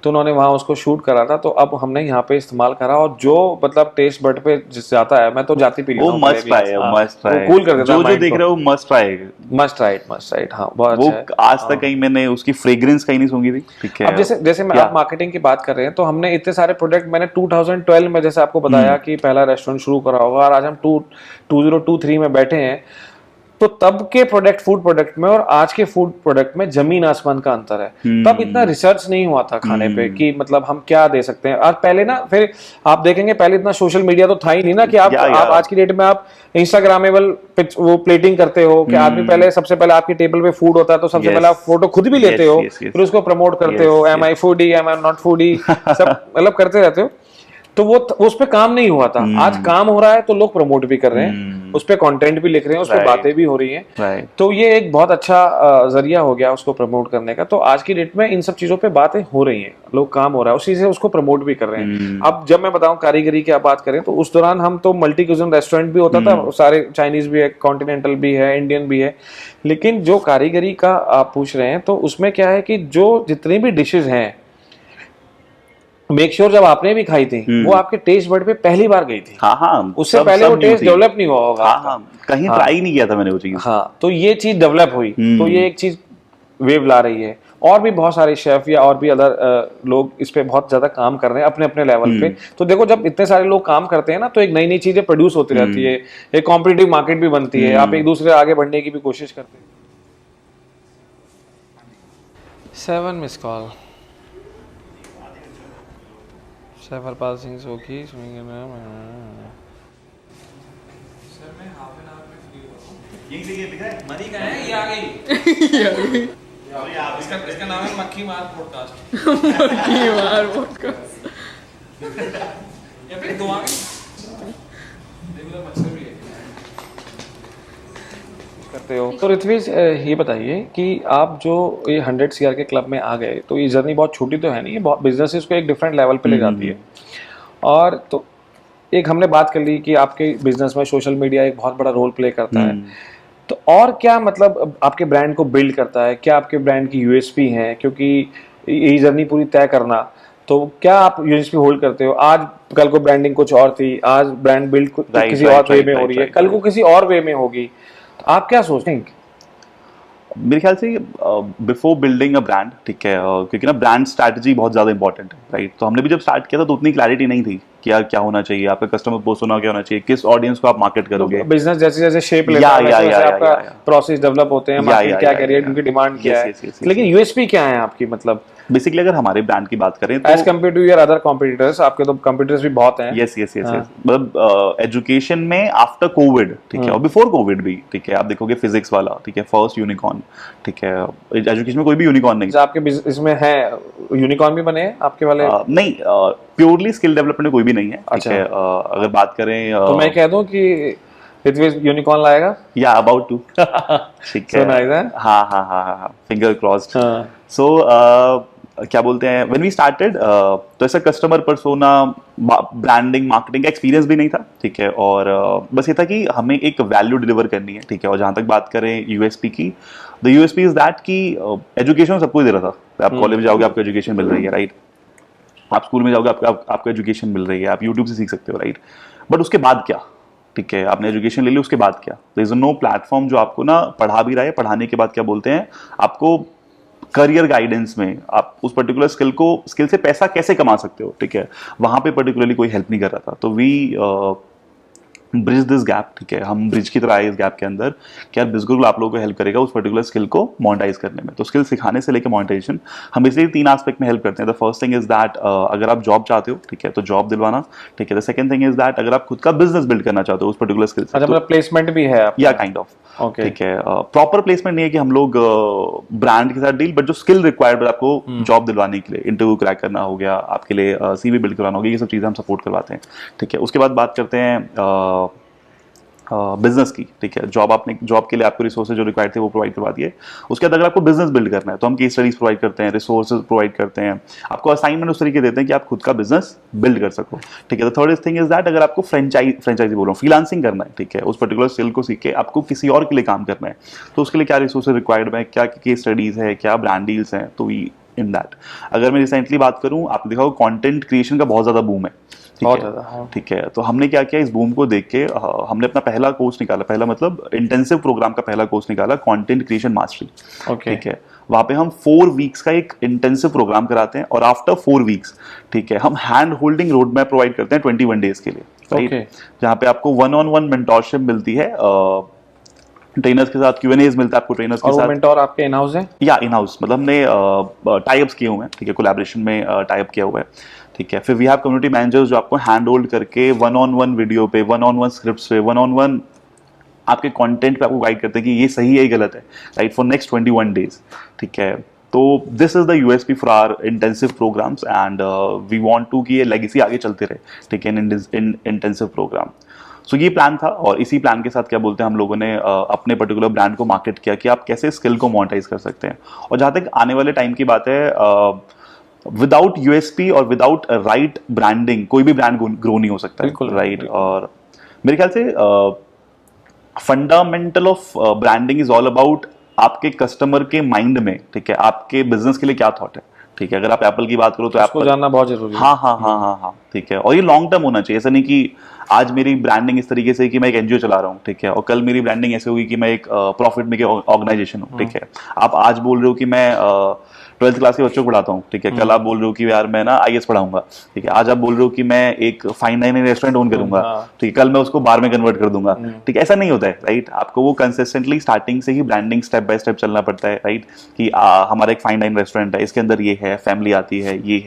B: तो उन्होंने वहां उसको शूट करा था, तो अब हमने यहाँ पे इस्तेमाल करा और जो मतलब टेस्ट बड पे जाता है, मैं तो जाती पी लेता हूँ।
A: मस्ट ट्राई,
B: कूल कर देता है।
A: जो देख रहे हो मस्ट ट्राई।
B: हाँ, बहुत अच्छा है।
A: आज तक कहीं मैंने उसकी फ्रेग्रेंस कहीं नहीं सूंघी थी। ठीक है,
B: अब जैसे मैं आप मार्केटिंग की बात कर रहे हैं तो हमने इतने सारे प्रोडक्ट, मैंने 2012 में जैसे आपको बताया कि पहला रेस्टोरेंट शुरू करा होगा और आज हम 2023 में बैठे हैं, तो तब के प्रोडक्ट, फूड प्रोडक्ट में और आज के फूड प्रोडक्ट में जमीन आसमान का अंतर है। तब इतना रिसर्च नहीं हुआ था खाने पे कि मतलब हम क्या दे सकते हैं। आज पहले ना, फिर आप देखेंगे पहले इतना सोशल मीडिया तो था ही नहीं ना कि आप आज की डेट में आप इंस्टाग्रामेबल वो प्लेटिंग करते हो कि आदमी पहले, सबसे पहले आपकी टेबल पे फूड होता है तो सबसे पहले आप फोटो खुद भी लेते हो, फिर उसको प्रमोट करते हो, am I foodie, am I not foodie, सब मतलब करते रहते हो। तो वो उस पे काम नहीं हुआ था। आज काम हो रहा है तो लोग प्रमोट भी कर रहे हैं, उस पे कंटेंट भी लिख रहे हैं, उस पे बातें भी हो रही हैं। तो ये एक बहुत अच्छा जरिया हो गया उसको प्रमोट करने का। तो आज की डेट में इन सब चीजों पे बातें हो रही हैं, लोग काम हो रहा है, उसी से उसको प्रमोट भी कर रहे हैं। अब जब मैं बताऊं कारीगरी की आप बात करें तो उस दौरान हम तो मल्टी क्यूजिन रेस्टोरेंट भी होता था, सारे चाइनीज भी है, कॉन्टिनेंटल भी है, इंडियन भी है। लेकिन जो कारीगरी का आप पूछ रहे हैं तो उसमें क्या है कि जो जितनी भी डिशेज हैं, मेक श्योर जब आपने भी खाई थी वो आपके टेस्ट बड पे पहली बार गई थी।
A: हाँ,
B: उससे पहले वो टेस्ट डेवलप नहीं हुआ होगा।
A: कहीं ट्राई नहीं किया था मैंने वो चीज।
B: हाँ, तो ये चीज डेवलप हुई, तो ये एक चीज वेव ला रही है। और भी बहुत सारे शेफ या और भी अदर लोग इस पे बहुत ज्यादा काम कर रहे हैं अपने अपने लेवल पे। तो देखो, जब इतने सारे लोग काम करते हैं ना तो एक नई नई चीजें प्रोड्यूस होती रहती है, एक कॉम्पिटिटिव मार्केट भी बनती है, आप एक दूसरे आगे बढ़ने की भी कोशिश करते हैं। 7 मिस कॉल, हरपाल सिंह सोखी। सर मैं हाफ एन आवर में फ्री हुआ हूँ।
C: यही देखिए, दिख रहा है मनी का है, ये आ गई। इसका नाम है मक्खी मार पॉडकास्ट।
D: मक्खी मार पॉडकास्ट।
C: या फिर दो आ गई। देखो मच्छर भी है।
B: करते हो तो ऋत्विज, ये बताइए कि आप जो ये 100 CR के क्लब में आ गए, तो ये जर्नी बहुत छोटी तो है नहीं, ये बहुत बिजनेसेस को एक डिफरेंट लेवल पे ले जाती है। और तो एक हमने बात कर ली कि आपके बिजनेस में सोशल मीडिया एक बहुत बड़ा रोल प्ले करता है, तो और क्या मतलब आपके ब्रांड को बिल्ड करता है, क्या आपके ब्रांड की यूएसपी है? क्योंकि यही जर्नी पूरी तय करना, तो क्या आप यूएसपी होल्ड करते हो? आज कल को ब्रांडिंग कुछ और थी, आज ब्रांड बिल्ड किसी और वे में हो रही है, कल को किसी और वे में होगी, तो आप क्या सोचते हैं?
A: मेरे ख्याल से बिफोर बिल्डिंग अ ब्रांड, ठीक है, क्योंकि ना ब्रांड स्ट्रैटेजी बहुत ज़्यादा इंपॉर्टेंट है, राइट? तो हमने भी जब स्टार्ट किया था तो उतनी क्लैरिटी नहीं थी कि यार क्या होना चाहिए, आपका कस्टमर पर्सोना क्या होना चाहिए, किस ऑडियंस को आप मार्केट करोगे।
B: बिजनेस जैसे जैसे शेप लेता है वैसे वैसे आपका प्रोसेस डेवलप होते हैं, मार्केट क्या कह रही है, उनकी डिमांड क्या है। लेकिन यूएसपी क्या है आपकी, मतलब
A: बेसिकली अगर हमारे ब्रांड की बात करें तो
B: as compared to your other competitors, आपके तो कॉम्पिटिटर्स भी बहुत हैं।
A: यस यस यस यस, मतलब एजुकेशन में आफ्टर कोविड, ठीक है, और बिफोर कोविड भी, ठीक है, आप देखोगे फिजिक्स वाला, ठीक है, फर्स्ट यूनिकॉर्न, ठीक है, एजुकेशन में कोई भी यूनिकॉर्न नहीं।
B: आपके बिजनेस में है यूनिकॉर्न भी बने हैं आपके वाले?
A: नहीं, प्योरली स्किल डेवलपमेंट में कोई भी नहीं है, ठीक है। अगर बात करें
B: तो मैं कह दूं कि ऋत्विज यूनिकॉर्न लाएगा,
A: या अबाउट टू, ठीक है, हाँ हाँ हाँ हाँ, फिंगर क्रॉस्ड। सो क्या बोलते हैं, व्हेन वी स्टार्टेड तो ऐसा कस्टमर पर्सोना, ब्रांडिंग, मार्केटिंग का एक्सपीरियंस भी नहीं था, ठीक है, और बस ये था कि हमें एक वैल्यू डिलीवर करनी है, ठीक है। और जहाँ तक बात करें यूएसपी की, द यूएसपी इज दैट कि एजुकेशन सबको दे रहा था। आप कॉलेज में जाओगे आपको एजुकेशन मिल रही है, राइट, आप स्कूल में जाओगे आपको एजुकेशन मिल रही है, आप यूट्यूब से सीख सकते हो, राइट, बट उसके बाद क्या, ठीक है, आपने एजुकेशन ले ली, उसके बाद क्या, देयर इज नो प्लेटफॉर्म जो आपको ना पढ़ा भी रहा है, पढ़ाने के बाद क्या बोलते हैं आपको करियर गाइडेंस में, आप उस पर्टिकुलर स्किल से पैसा कैसे कमा सकते हो, ठीक है, वहां पे पर्टिकुलरली कोई हेल्प नहीं कर रहा था। तो वी ब्रिज दिस गैप, ठीक है, हम ब्रिज की तरह आए इस गैप के अंदर कि यार बिल्कुल आप लोगों को हेल्प करेगा उस पर्टिकुलर स्किल को मोनेटाइज करने में। तो स्किल सिखाने से लेकर मोनेटाइजेशन हम इसलिए 3 एस्पेक्ट में हेल्प करते हैं। The first thing is that अगर आप जॉब चाहते हो, ठीक है, तो जॉब दिलवाना, ठीक है। The second thing is that अगर आप खुद का बिजनेस बिल्ड करना चाहते हो उस पर्टिकुलर स्किल से,
B: मतलब प्लेसमेंट भी है आपका?
A: या काइंड ऑफ, ठीक है, प्रॉपर प्लेसमेंट नहीं है कि हम लोग ब्रांड के साथ डील, बट जो स्किल रिक्वायर्ड आपको जॉब दिलवाने के लिए, इंटरव्यू क्रैक करना हो गया, आपके लिए सीवी बिल्ड करवाना हो गया, ये सब चीज़ें हम सपोर्ट करवाते हैं, ठीक है। उसके बाद बात करते हैं बिजनेस की, ठीक है, जॉब के लिए आपको रिसोर्सेज जो रिक्वायर्ड थे वो प्रोवाइड करवा दिए। उसके बाद अगर आपको बिजनेस बिल्ड करना है तो हम केस स्टडीज प्रोवाइड करते हैं, रिसोर्सेज प्रोवाइड करते हैं, आपको असाइनमेंट उस तरीके देते हैं कि आप खुद का बिजनेस बिल्ड कर सको, ठीक है। The third thing is that अगर आपको फ्रेंचाइजी बोल रहा हूँ, फ्रीलांसिंग करना है, ठीक है, उस पर्टिकुलर स्किल को सीख के आपको किसी और के लिए काम करना है, तो उसके लिए क्या रिसोर्सेज रिक्वायर्ड है, क्या केस स्टडीज है, क्या ब्रांड डील्स हैं, तो वी इन दैट। अगर मैं रिसेंटली बात करूँ, आपने देखा होगा कंटेंट क्रिएशन का बहुत ज्यादा बूम है, ठीक है। तो हमने क्या किया, इस बूम को देख के हमने अपना पहला कोर्स निकाला, पहला मतलब इंटेंसिव प्रोग्राम का पहला कोर्स निकाला, कंटेंट क्रिएशन मास्टरी, ठीक है। वहाँ पे हम 4 वीक्स का एक इंटेंसिव प्रोग्राम कराते हैं और आफ्टर 4 वीक्स, ठीक है, हम hand holding road map provide करते हैं 21 डेज के लिए, राइट, जहाँ पे आपको 1-on-1 मेंटोरशिप मिलती है, ट्रेनर्स के साथ Q&As मिलता है आपको ट्रेनर्स के साथ।
B: मेंटोर आपके इन हाउस है? या
A: इन हाउस, मतलब हमने टाई अप्स किए हुए हैं, ठीक है, कोलैबोरेशन में टाई अप किया हुआ है, ठीक है। फिर वी हैव कम्युनिटी मैनेजर्स जो आपको हैंड होल्ड करके 1-on-1 वीडियो पे, 1-on-1 स्क्रिप्ट्स पे, 1-on-1 आपके कंटेंट पे आपको गाइड करते हैं कि ये सही है, ये गलत है, राइट, फॉर नेक्स्ट 21 डेज, ठीक है। तो this is the USP for our intensive programs and we want to कि ये लेगेसी आगे चलते रहे, ठीक है, इन इंटेंसिव प्रोग्राम। सो ये प्लान था और इसी प्लान के साथ क्या बोलते हैं हम लोगों ने अपने पर्टिकुलर ब्रांड को मार्केट किया कि आप कैसे स्किल को मोनेटाइज कर सकते हैं। और जहाँ तक आने वाले टाइम की बात है, विदाउट यूएसपी और विदाउट राइट ब्रांडिंग कोई भी ब्रांड ग्रो नहीं हो सकता है, राइट। और मेरे ख्याल से fundamental of branding is all about आपके कस्टमर के माइंड में, ठीक है, आपके बिजनेस के लिए क्या थॉट है, ठीक है। अगर आप एप्पल की बात करो तो
B: आपको जानना बहुत जरूरी है।
A: हाँ हाँ हाँ हाँ हाँ, ठीक है। और ये लॉन्ग टर्म होना चाहिए, ऐसा नहीं कि आज मेरी ब्रांडिंग इस तरीके से कि मैं एक एनजीओ चला रहा हूँ, ठीक है, और कल मेरी ब्रांडिंग ऐसे होगी कि मैं एक प्रॉफिट मेकिंग ऑर्गेनाइजेशन हूँ, ठीक है। आप आज बोल रहे हो कि मैं 12th क्लास के बच्चों को पढ़ाता हूँ, ठीक है, कल आप बोल रहे हो कि यार मैं ना आईएएस पढ़ाऊंगा, ठीक है। आज आप बोल रहे हो कि मैं एक फाइन डाइनिंग रेस्टोरेंट ओन करूंगा, ठीक है, कल मैं उसको बार में कन्वर्ट कर दूंगा, ठीक है। ऐसा नहीं होता है, राइट। आपको वो कंसिस्टेंटली स्टार्टिंग से ही ब्रांडिंग स्टेप बाय स्टेप चलना पड़ता है, राइट, कि हमारा एक फाइन डाइनिंग रेस्टोरेंट है, इसके अंदर ये है, फैमिली आती है, ये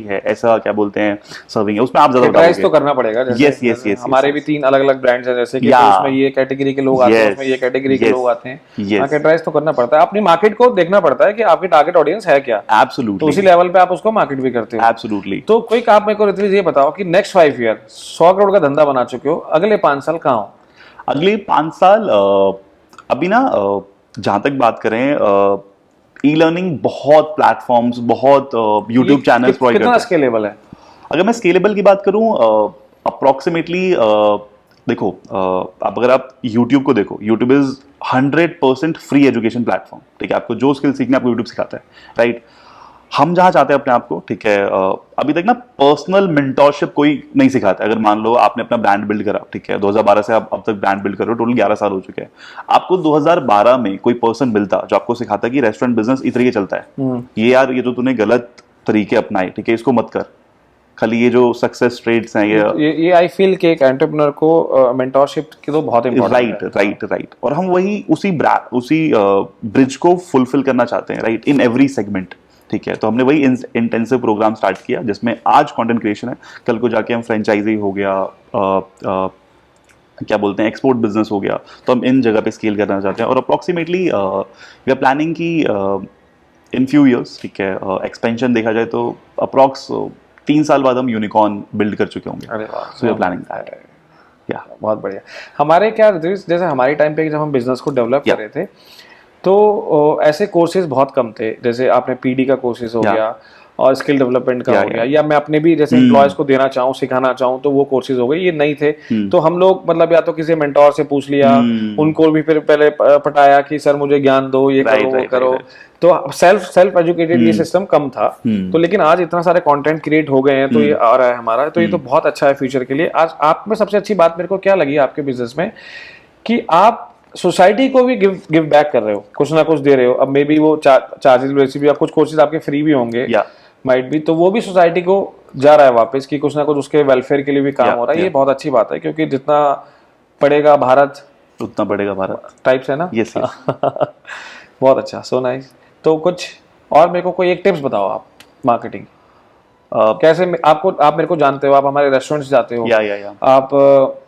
A: है, ऐसा क्या बोलते हैं सर्विंग है, उसमें आप ज्यादा
B: तो करना पड़ेगा।
A: यस यस यस,
B: हमारे भी 3 अलग-अलग ब्रांड्स हैं, जैसे कि उसमें ये कैटेगरी के लोग आते हैं, उसमें ये कैटेगरी के लोग आते हैं, कैटेगराइज तो करना पड़ता है, अपनी मार्केट को देखना पड़ता है कि आपकी टारगेट ऑडियंस है क्या।
A: एब्सोल्युटली,
B: उसी लेवल पे आप उसको मार्केट भी करते हो।
A: एब्सोल्युटली।
B: तो कोई आप मेरे को ऋत्विज ये बताओ कि नेक्स्ट 5 ईयर 100 करोड़ का धंधा बना चुके हो, अगले 5 साल कहाँ हो?
A: अगले 5 साल अभी ना जहां तक बात करें ई लर्निंग बहुत प्लेटफॉर्म्स, बहुत यूट्यूब चैनल्स प्रोवाइड करते हैं।
B: कितना स्केलेबल है?
A: अगर मैं स्केलेबल की बात करूं, अप्रोक्सीमेटली देखो, अब अगर आप YouTube को देखो, YouTube is 100% free education platform, ठीक है। आपको जो स्किल सीखना है आपको YouTube सिखाता है, राइट। हम जहाँ चाहते हैं अपने आप को, ठीक है, अभी तक ना पर्सनल मेंटोरशिप कोई नहीं सिखाता है। अगर मान लो आपने अपना ब्रांड बिल्ड करा, ठीक है, 2012 से आप अब तक ब्रांड बिल्ड कर रहे हो, टोटल 11 साल हो चुके हैं। आपको 2012 में कोई पर्सन मिलता जो आपको सिखाता कि रेस्टोरेंट बिजनेस इस तरीके चलता है, ये यार ये जो तूने गलत तरीके अपनाए, ठीक है, इसको मत कर, खाली ये जो सक्सेस रेट्स हैं
B: ये आई फील कि एक एंटरप्रेन्योर को मेंटरशिप की तो बहुत इंपॉर्टेंट है।
A: राइट और हम वही उसी ब्रिज को फुलफिल करना चाहते हैं, राइट, इन एवरी सेगमेंट। ठीक है, तो हमने वही इंटेंसिव प्रोग्राम स्टार्ट किया जिसमें आज कंटेंट क्रिएशन है, कल को जाके हम फ्रेंचाइजी हो गया, क्या बोलते हैं, एक्सपोर्ट बिजनेस हो गया, तो हम इन जगह पे स्केल करना चाहते हैं। और अप्रॉक्सीमेटली वी आर प्लानिंग की इन फ्यू ईयर्स, ठीक है, एक्सपेंशन देखा जाए तो अप्रॉक्स 3 साल बाद हम यूनिकॉर्न बिल्ड कर चुके होंगे।
B: अरे वाह,
A: so we are planning that. Yeah
B: बहुत बढ़िया। हमारे क्या जैसे हमारे टाइम पे जब हम बिजनेस को डेवलप कर रहे थे तो ऐसे कोर्सेज बहुत कम थे, जैसे आपने पीडी का कोर्सेज हो गया और स्किल डेवलपमेंट का हो गया, या मैं अपने भी जैसे एम्प्लॉयज को देना चाहूँ, सिखाना चाहूँ, तो वो कोर्सेज हो गए, ये नहीं थे। तो हम लोग मतलब या तो किसी मेंटोर से पूछ लिया, उनको भी फिर पहले पटाया कि सर मुझे ज्ञान दो, ये करो वो करो। तो सेल्फ एजुकेटेड ये सिस्टम कम था। तो लेकिन आज इतना सारे कंटेंट क्रिएट हो गए हैं, तो ये आ रहा है हमारा, तो ये तो बहुत अच्छा है फ्यूचर के लिए। आज आप में सबसे अच्छी बात मेरे को क्या लगी आपके बिजनेस में, कि आप सोसाइटी को भी गिव बैक कर रहे हो, कुछ ना कुछ दे रहे हो। अब मे बी वो चार्जेस बेसिस भी, या कुछ कोर्सेज आपके फ्री भी होंगे, माइट भी, तो वो भी सोसाइटी को जा रहा है वापस, कि कुछ ना कुछ उसके वेलफेयर के लिए भी काम हो रहा है। ये बहुत अच्छी बात है, क्योंकि जितना पढ़ेगा भारत
A: उतना बढ़ेगा भारत
B: टाइप्स है ना।
A: यस
B: बहुत अच्छा, सो नाइस। तो कुछ और मेरे को कोई एक टिप्स बताओ आप मार्केटिंग कैसे। आप मेरे को जानते हो, आप हमारे रेस्टोरेंट्स जाते हो,
A: या
B: आप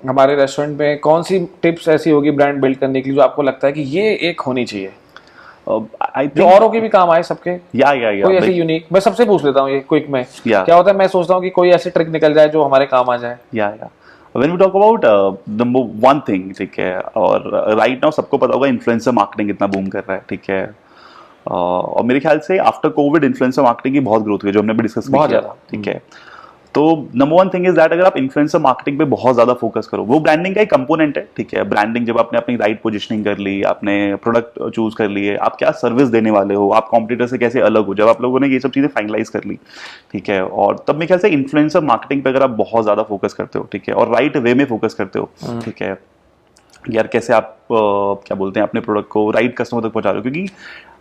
B: हमारे रेस्टोरेंट में कौन सी टिप्स ऐसी होगी ब्रांड बिल्ड करने के लिए जो आपको लगता है कि ये एक होनी चाहिए, जो औरों के भी काम आए सबके? कोई ऐसी यूनिक, मैं सबसे पूछ लेता हूँ ये क्विक में। क्या होता है, मैं सोचता हूँ कि कोई ऐसी ट्रिक निकल जाए जो हमारे काम आ जाए।
A: When we talk about number one thing, ठीक है, और राइट नाउ सबको पता होगा इन्फ्लुएंसर मार्केटिंग कितना बूम कर रहा है, ठीक है, और मेरे ख्याल से आफ्टर कोविड इन्फ्लुएंसर मार्केटिंग की बहुत ग्रोथ हुई, जो हमने भी डिस्कस किया, ठीक है। तो number one thing is that अगर आप इन्फ्लुएंसर मार्केटिंग पे बहुत ज्यादा फोकस करो, वो ब्रांडिंग का एक कंपोनेंट है, ठीक है। ब्रांडिंग जब आपने अपनी राइट पोजीशनिंग कर ली, आपने प्रोडक्ट चूज कर लिए, आप क्या सर्विस देने वाले हो, आप कॉम्पिटिटर से कैसे अलग हो, जब आप लोगों ने ये सब चीजें फाइनलाइज कर ली, ठीक है, और तब मेरे ख्याल से इन्फ्लुएंसर मार्केटिंग पे अगर आप बहुत ज्यादा फोकस करते हो, ठीक है, और राइट वे में फोकस करते हो, ठीक है, यार कैसे आप क्या बोलते हैं अपने प्रोडक्ट को राइट कस्टमर तक पहुंचा रहे हो, क्योंकि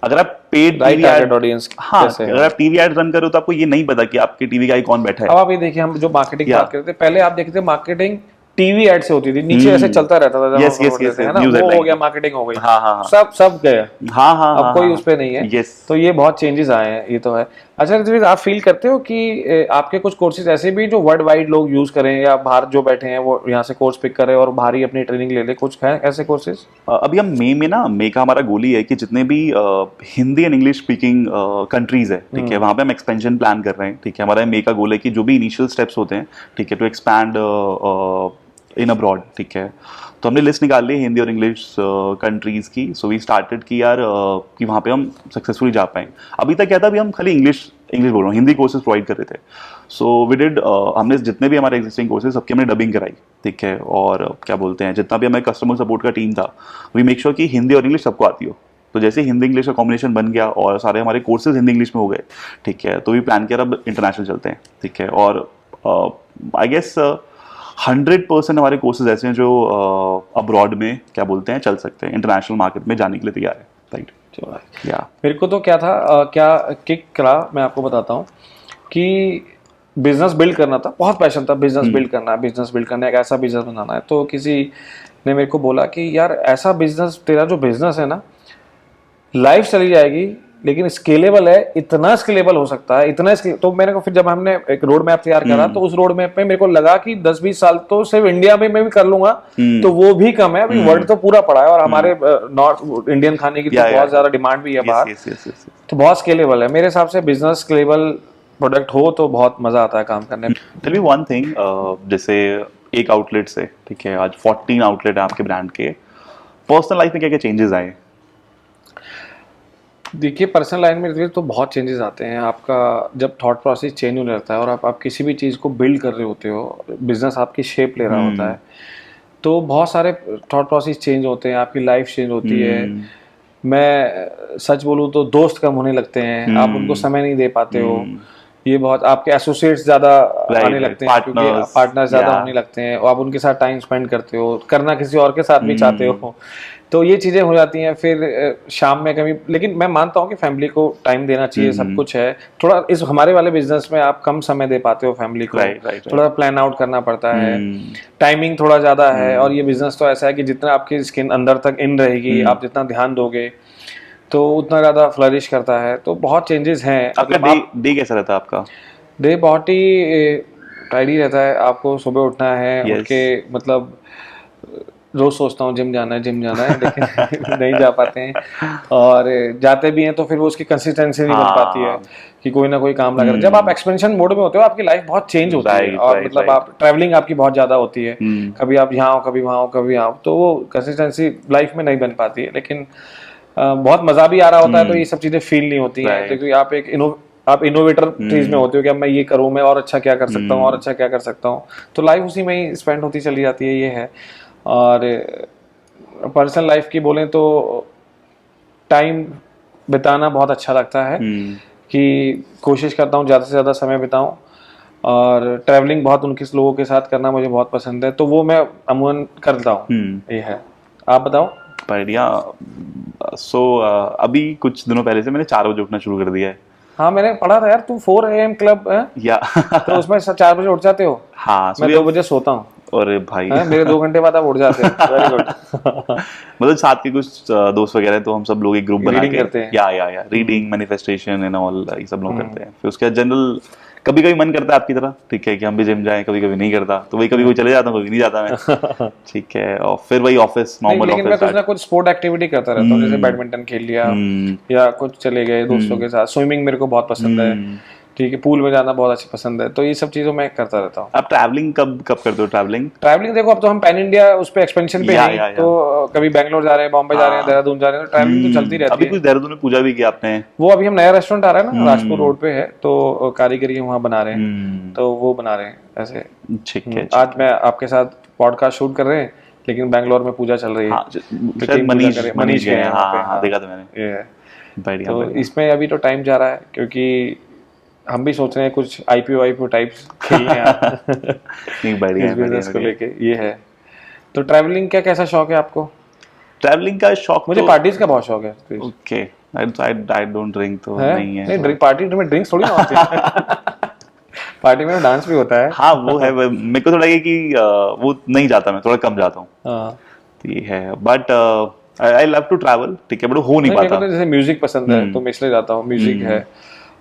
A: अगर आप पेड टीवी एड ऑडियंस, हाँ, अगर आप टीवी एड रन करो तो आपको ये नहीं पता कि आपके टीवी का कौन बैठा है।
B: अब आप ये देखिए, हम जो मार्केटिंग की बात करते थे, पहले आप देखते थे मार्केटिंग टीवी एड से होती थी, नीचे ऐसे चलता रहता था,
A: यस
B: है ना, वो हो गया, मार्केटिंग हो गई,
A: हाँ,
B: सब गए,
A: हाँ,
B: अब कोई उस पे नहीं है। तो ये बहुत चेंजेस आए हैं, ये तो है। अच्छा ऋत्विज, आप फील करते हो कि आपके कुछ कोर्सेज ऐसे भी जो वर्ल्ड वाइड लोग यूज करें, या बाहर जो बैठे हैं वो यहाँ से कोर्स पिक करें और बाहर ही अपनी ट्रेनिंग ले ले, कुछ है ऐसे कोर्सेज?
A: अभी हम मे का हमारा गोल ही है कि जितने भी Hindi and English speaking countries है, ठीक है, वहाँ पे हम एक्सपेंशन प्लान कर रहे हैं, ठीक है। हमारा मे का गोल है कि जो भी इनिशियल स्टेप्स होते हैं, ठीक है, टू एक्सपैंड इन अब्रॉड, ठीक है। तो हमने लिस्ट निकाल ली हिंदी और इंग्लिश कंट्रीज की। सो वी स्टार्टेड कि यार कि वहाँ पे हम सक्सेसफुली जा पाएँ। अभी तक क्या था, अभी हम खाली इंग्लिश बोल रहा हूँ, हिंदी कोर्सेज प्रोवाइड कर रहे थे। सो वी डिड, हमने जितने भी हमारे एग्जिस्टिंग कोर्सेज सबकी हमने डबिंग कराई, ठीक है, और क्या बोलते हैं जितना भी हमारे कस्टमर सपोर्ट का टीम था, वी मेक श्योर कि हिंदी और इंग्लिश सबको आती हो। तो जैसे हिंदी इंग्लिश का कॉम्बिनेशन बन गया और सारे हमारे कोर्सेज हिंदी इंग्लिश में हो गए, ठीक है, तो वी प्लान किया अब इंटरनेशनल चलते हैं, ठीक है। और आई गेस 100% हमारे कोर्सेज ऐसे हैं जो अब्रॉड में क्या बोलते हैं चल सकते हैं, इंटरनेशनल मार्केट में जाने के लिए तैयार है, राइट। या
B: मेरे को तो क्या था, क्या किक करा, मैं आपको बताता हूँ कि बिजनेस बिल्ड करना था, बहुत पैशन था, बिजनेस बिल्ड करना है, एक ऐसा बिजनेस बनाना है। तो किसी ने मेरे को बोला कि यार ऐसा बिजनेस, तेरा जो बिजनेस है ना, लाइफ चली जाएगी लेकिन स्केलेबल है, इतना स्केलेबल हो सकता है, इतना तो मैंने को फिर जब हमने एक रोड मैप तैयार करा, तो उस रोड मैप में मेरे को लगा कि 10-20 साल तो सिर्फ इंडिया में मैं भी कर लूंगा, तो वो भी कम है, अभी वर्ल्ड तो पूरा पड़ा है, और हमारे नॉर्थ इंडियन खाने की तो बहुत ज्यादा डिमांड भी है बाहर, तो बहुत स्केलेबल है। मेरे हिसाब से बिजनेस स्केलेबल प्रोडक्ट हो तो बहुत मजा आता है काम करने में।
A: टेल मी वन थिंग, जैसे एक आउटलेट से, ठीक है, आज 14 आउटलेट है आपके ब्रांड के, पर्सनल लाइफ में क्या क्या चेंजेस आए?
B: देखिए, पर्सनल लाइन में तो बहुत चेंजेस आते हैं। आपका जब थॉट प्रोसेस चेंज होने लगता है और आप किसी भी चीज़ को बिल्ड कर रहे होते हो, बिजनेस आपकी शेप ले रहा होता है, तो बहुत सारे थॉट प्रोसेस चेंज होते हैं, आपकी लाइफ चेंज होती है। मैं सच बोलूँ तो दोस्त कम होने लगते हैं, आप उनको समय नहीं दे पाते हो, ये बहुत आपके एसोसिएट्स ज्यादा
A: Right,
B: आने
A: right.
B: लगते हैं, क्योंकि
A: Partners,
B: पार्टनर ज्यादा
A: yeah.
B: होने लगते हैं और आप उनके साथ टाइम स्पेंड करते हो, करना किसी और के साथ भी चाहते
A: हम्म।
B: हो, तो ये चीजें हो जाती हैं। फिर शाम में कभी, लेकिन मैं मानता हूँ कि फैमिली को टाइम देना चाहिए, सब कुछ है। थोड़ा इस हमारे वाले बिजनेस में आप कम समय दे पाते हो फैमिली को,
A: Right, right, right.
B: थोड़ा प्लान आउट करना पड़ता है,
A: हम्म,
B: टाइमिंग थोड़ा ज्यादा है। और ये बिजनेस तो ऐसा है कि जितना आपकी स्किन अंदर तक इन रहेगी, आप जितना ध्यान दोगे तो उतना ज़्यादा फ्लरिश करता है। तो बहुत चेंजेस हैं।
A: आपका
B: मतलब
A: डे कैसा रहता है आपका?
B: डे बहुत ही टाइडी रहता है। आपको सुबह उठना है,
A: Yes.
B: उठ के मतलब रोज सोचता हूँ जिम जाना है लेकिन नहीं जा पाते हैं, और जाते भी हैं तो फिर वो उसकी कंसिस्टेंसी नहीं बन पाती है
A: हाँ।
B: कि कोई ना कोई काम लगा। जब आप एक्सपेंशन मोड में होते हो आपकी लाइफ बहुत चेंज होती है,
A: Right,
B: और
A: right,
B: मतलब
A: right.
B: आप ट्रैवलिंग आपकी बहुत ज़्यादा होती है, कभी आप यहाँ हो, कभी वहाँ हो, कभी यहाँ हो, तो वो कंसिस्टेंसी लाइफ में नहीं बन पाती है। लेकिन बहुत मज़ा भी आ रहा होता है, तो ये सब चीज़ें फील नहीं होती हैं,
A: Right.
B: क्योंकि आप इनोवेटर चीज में होते हो कि अब मैं ये करूँ, मैं और अच्छा क्या कर सकता हूँ, और अच्छा क्या कर सकता हूँ। तो लाइफ उसी में ही स्पेंड होती चली जाती है, ये है। और पर्सनल लाइफ की बोलें तो टाइम बिताना बहुत अच्छा लगता है, कि कोशिश करता हूँ ज़्यादा से ज़्यादा समय बिताऊँ। और ट्रैवलिंग बहुत उनके लोगों के साथ करना मुझे बहुत पसंद है, तो वो मैं अमूमन करता हूँ, ये है। आप बताओ।
A: बढ़िया। सो अभी कुछ दिनों पहले से मैंने 4 बजे उठना शुरू कर दिया है।
B: हाँ, मैंने पढ़ा था यार, तुम 4 AM क्लब है,
A: या
B: तो उसमें 4 बजे उठ जाते हो।
A: हाँ,
B: मैं 2 बजे सोता हूँ।
A: अरे भाई
B: मेरे 2 घंटे बाद आप उठ जाते हैं। Very good.
A: मतलब साथ के कुछ दोस्त वगैरह हैं, तो हम सब लोग एक ग्रुप बना
B: Reading
A: के
B: करते हैं।
A: या रीडिंग, मैनिफेस्टेशन एंड ऑल, ये सब लोग करते हैं। फिर उसके बाद जनरल कभी कभी मन करता है आपकी तरह, ठीक है, कि हम भी जिम जाएं, कभी कभी नहीं करता, तो वही कभी कोई चले जाता हूँ, कभी नहीं जाता मैं, ठीक है। और फिर वही ऑफिस, नॉर्मल
B: लेकिन मैं
A: ऑफिस।
B: कुछ ना कुछ स्पोर्ट एक्टिविटी करता रहता हूँ, जैसे बैडमिंटन खेल लिया, या कुछ चले गए दोस्तों के साथ। स्विमिंग मेरे को बहुत पसंद है, ठीक है, पूल में जाना बहुत अच्छा पसंद है। तो ये सब चीज़ों में करता रहता हूँ।
A: आप ट्रैवलिंग कब कब करते हो?
B: ट्रैवलिंग देखो, अब तो हम पैन इंडिया उस पे एक्सपेंशन पे हैं, तो कभी बैंगलोर जा रहे हैं, बॉम्बे जा रहे हैं, देहरादून जा रहे हैं, तो ट्रैवलिंग तो चलती रहती
A: अभी
B: है।
A: कुछ देहरादून में पूजा भी किया आपने?
B: वो अभी हम नया रेस्टोरेंट आ रहा है ना, राजपुर रोड पे है, तो कारीगरी हम वहाँ बना रहे हैं, तो वो बना रहे हैं ऐसे।
A: ठीक है।
B: आज मैं आपके साथ पॉडकास्ट शूट कर रहे हैं, लेकिन बैंगलोर में पूजा चल रही है।
A: हाँ, शायद मनीष गए हैं। हाँ, देखा था मैंने।
B: ये है।
A: बढ़िया।
B: तो इसमें अभी तो टाइम जा रहा है, क्योंकि हम भी सोच रहे हैं कुछ IPO टाइप्स खेलने हैं
A: नहीं, बढ़िया
B: इस बिजनेस को लेके, ये है। तो ट्रैवलिंग का कैसा शौक है आपको?
A: ट्रैवलिंग का शौक
B: मुझे पार्टीज का बहुत शौक है।
A: ओके, आई डोंट ड्रिंक, तो नहीं है।
B: नहीं, पार्टी में ड्रिंक्स थोड़ी ना होती है। पार्टी में डांस भी होता है।
A: हाँ, वो है। मेरे को थोड़ा ये कि वो नहीं जाता, मैं थोड़ा कम जाता हूँ,
B: हाँ,
A: तो ये है। But I love to travel, ठीक है, बट हो नहीं
B: मेरे को
A: पाता।
B: तो जैसे म्यूजिक पसंद है, तो मैं इसलिए जाता हूँ। म्यूजिक है,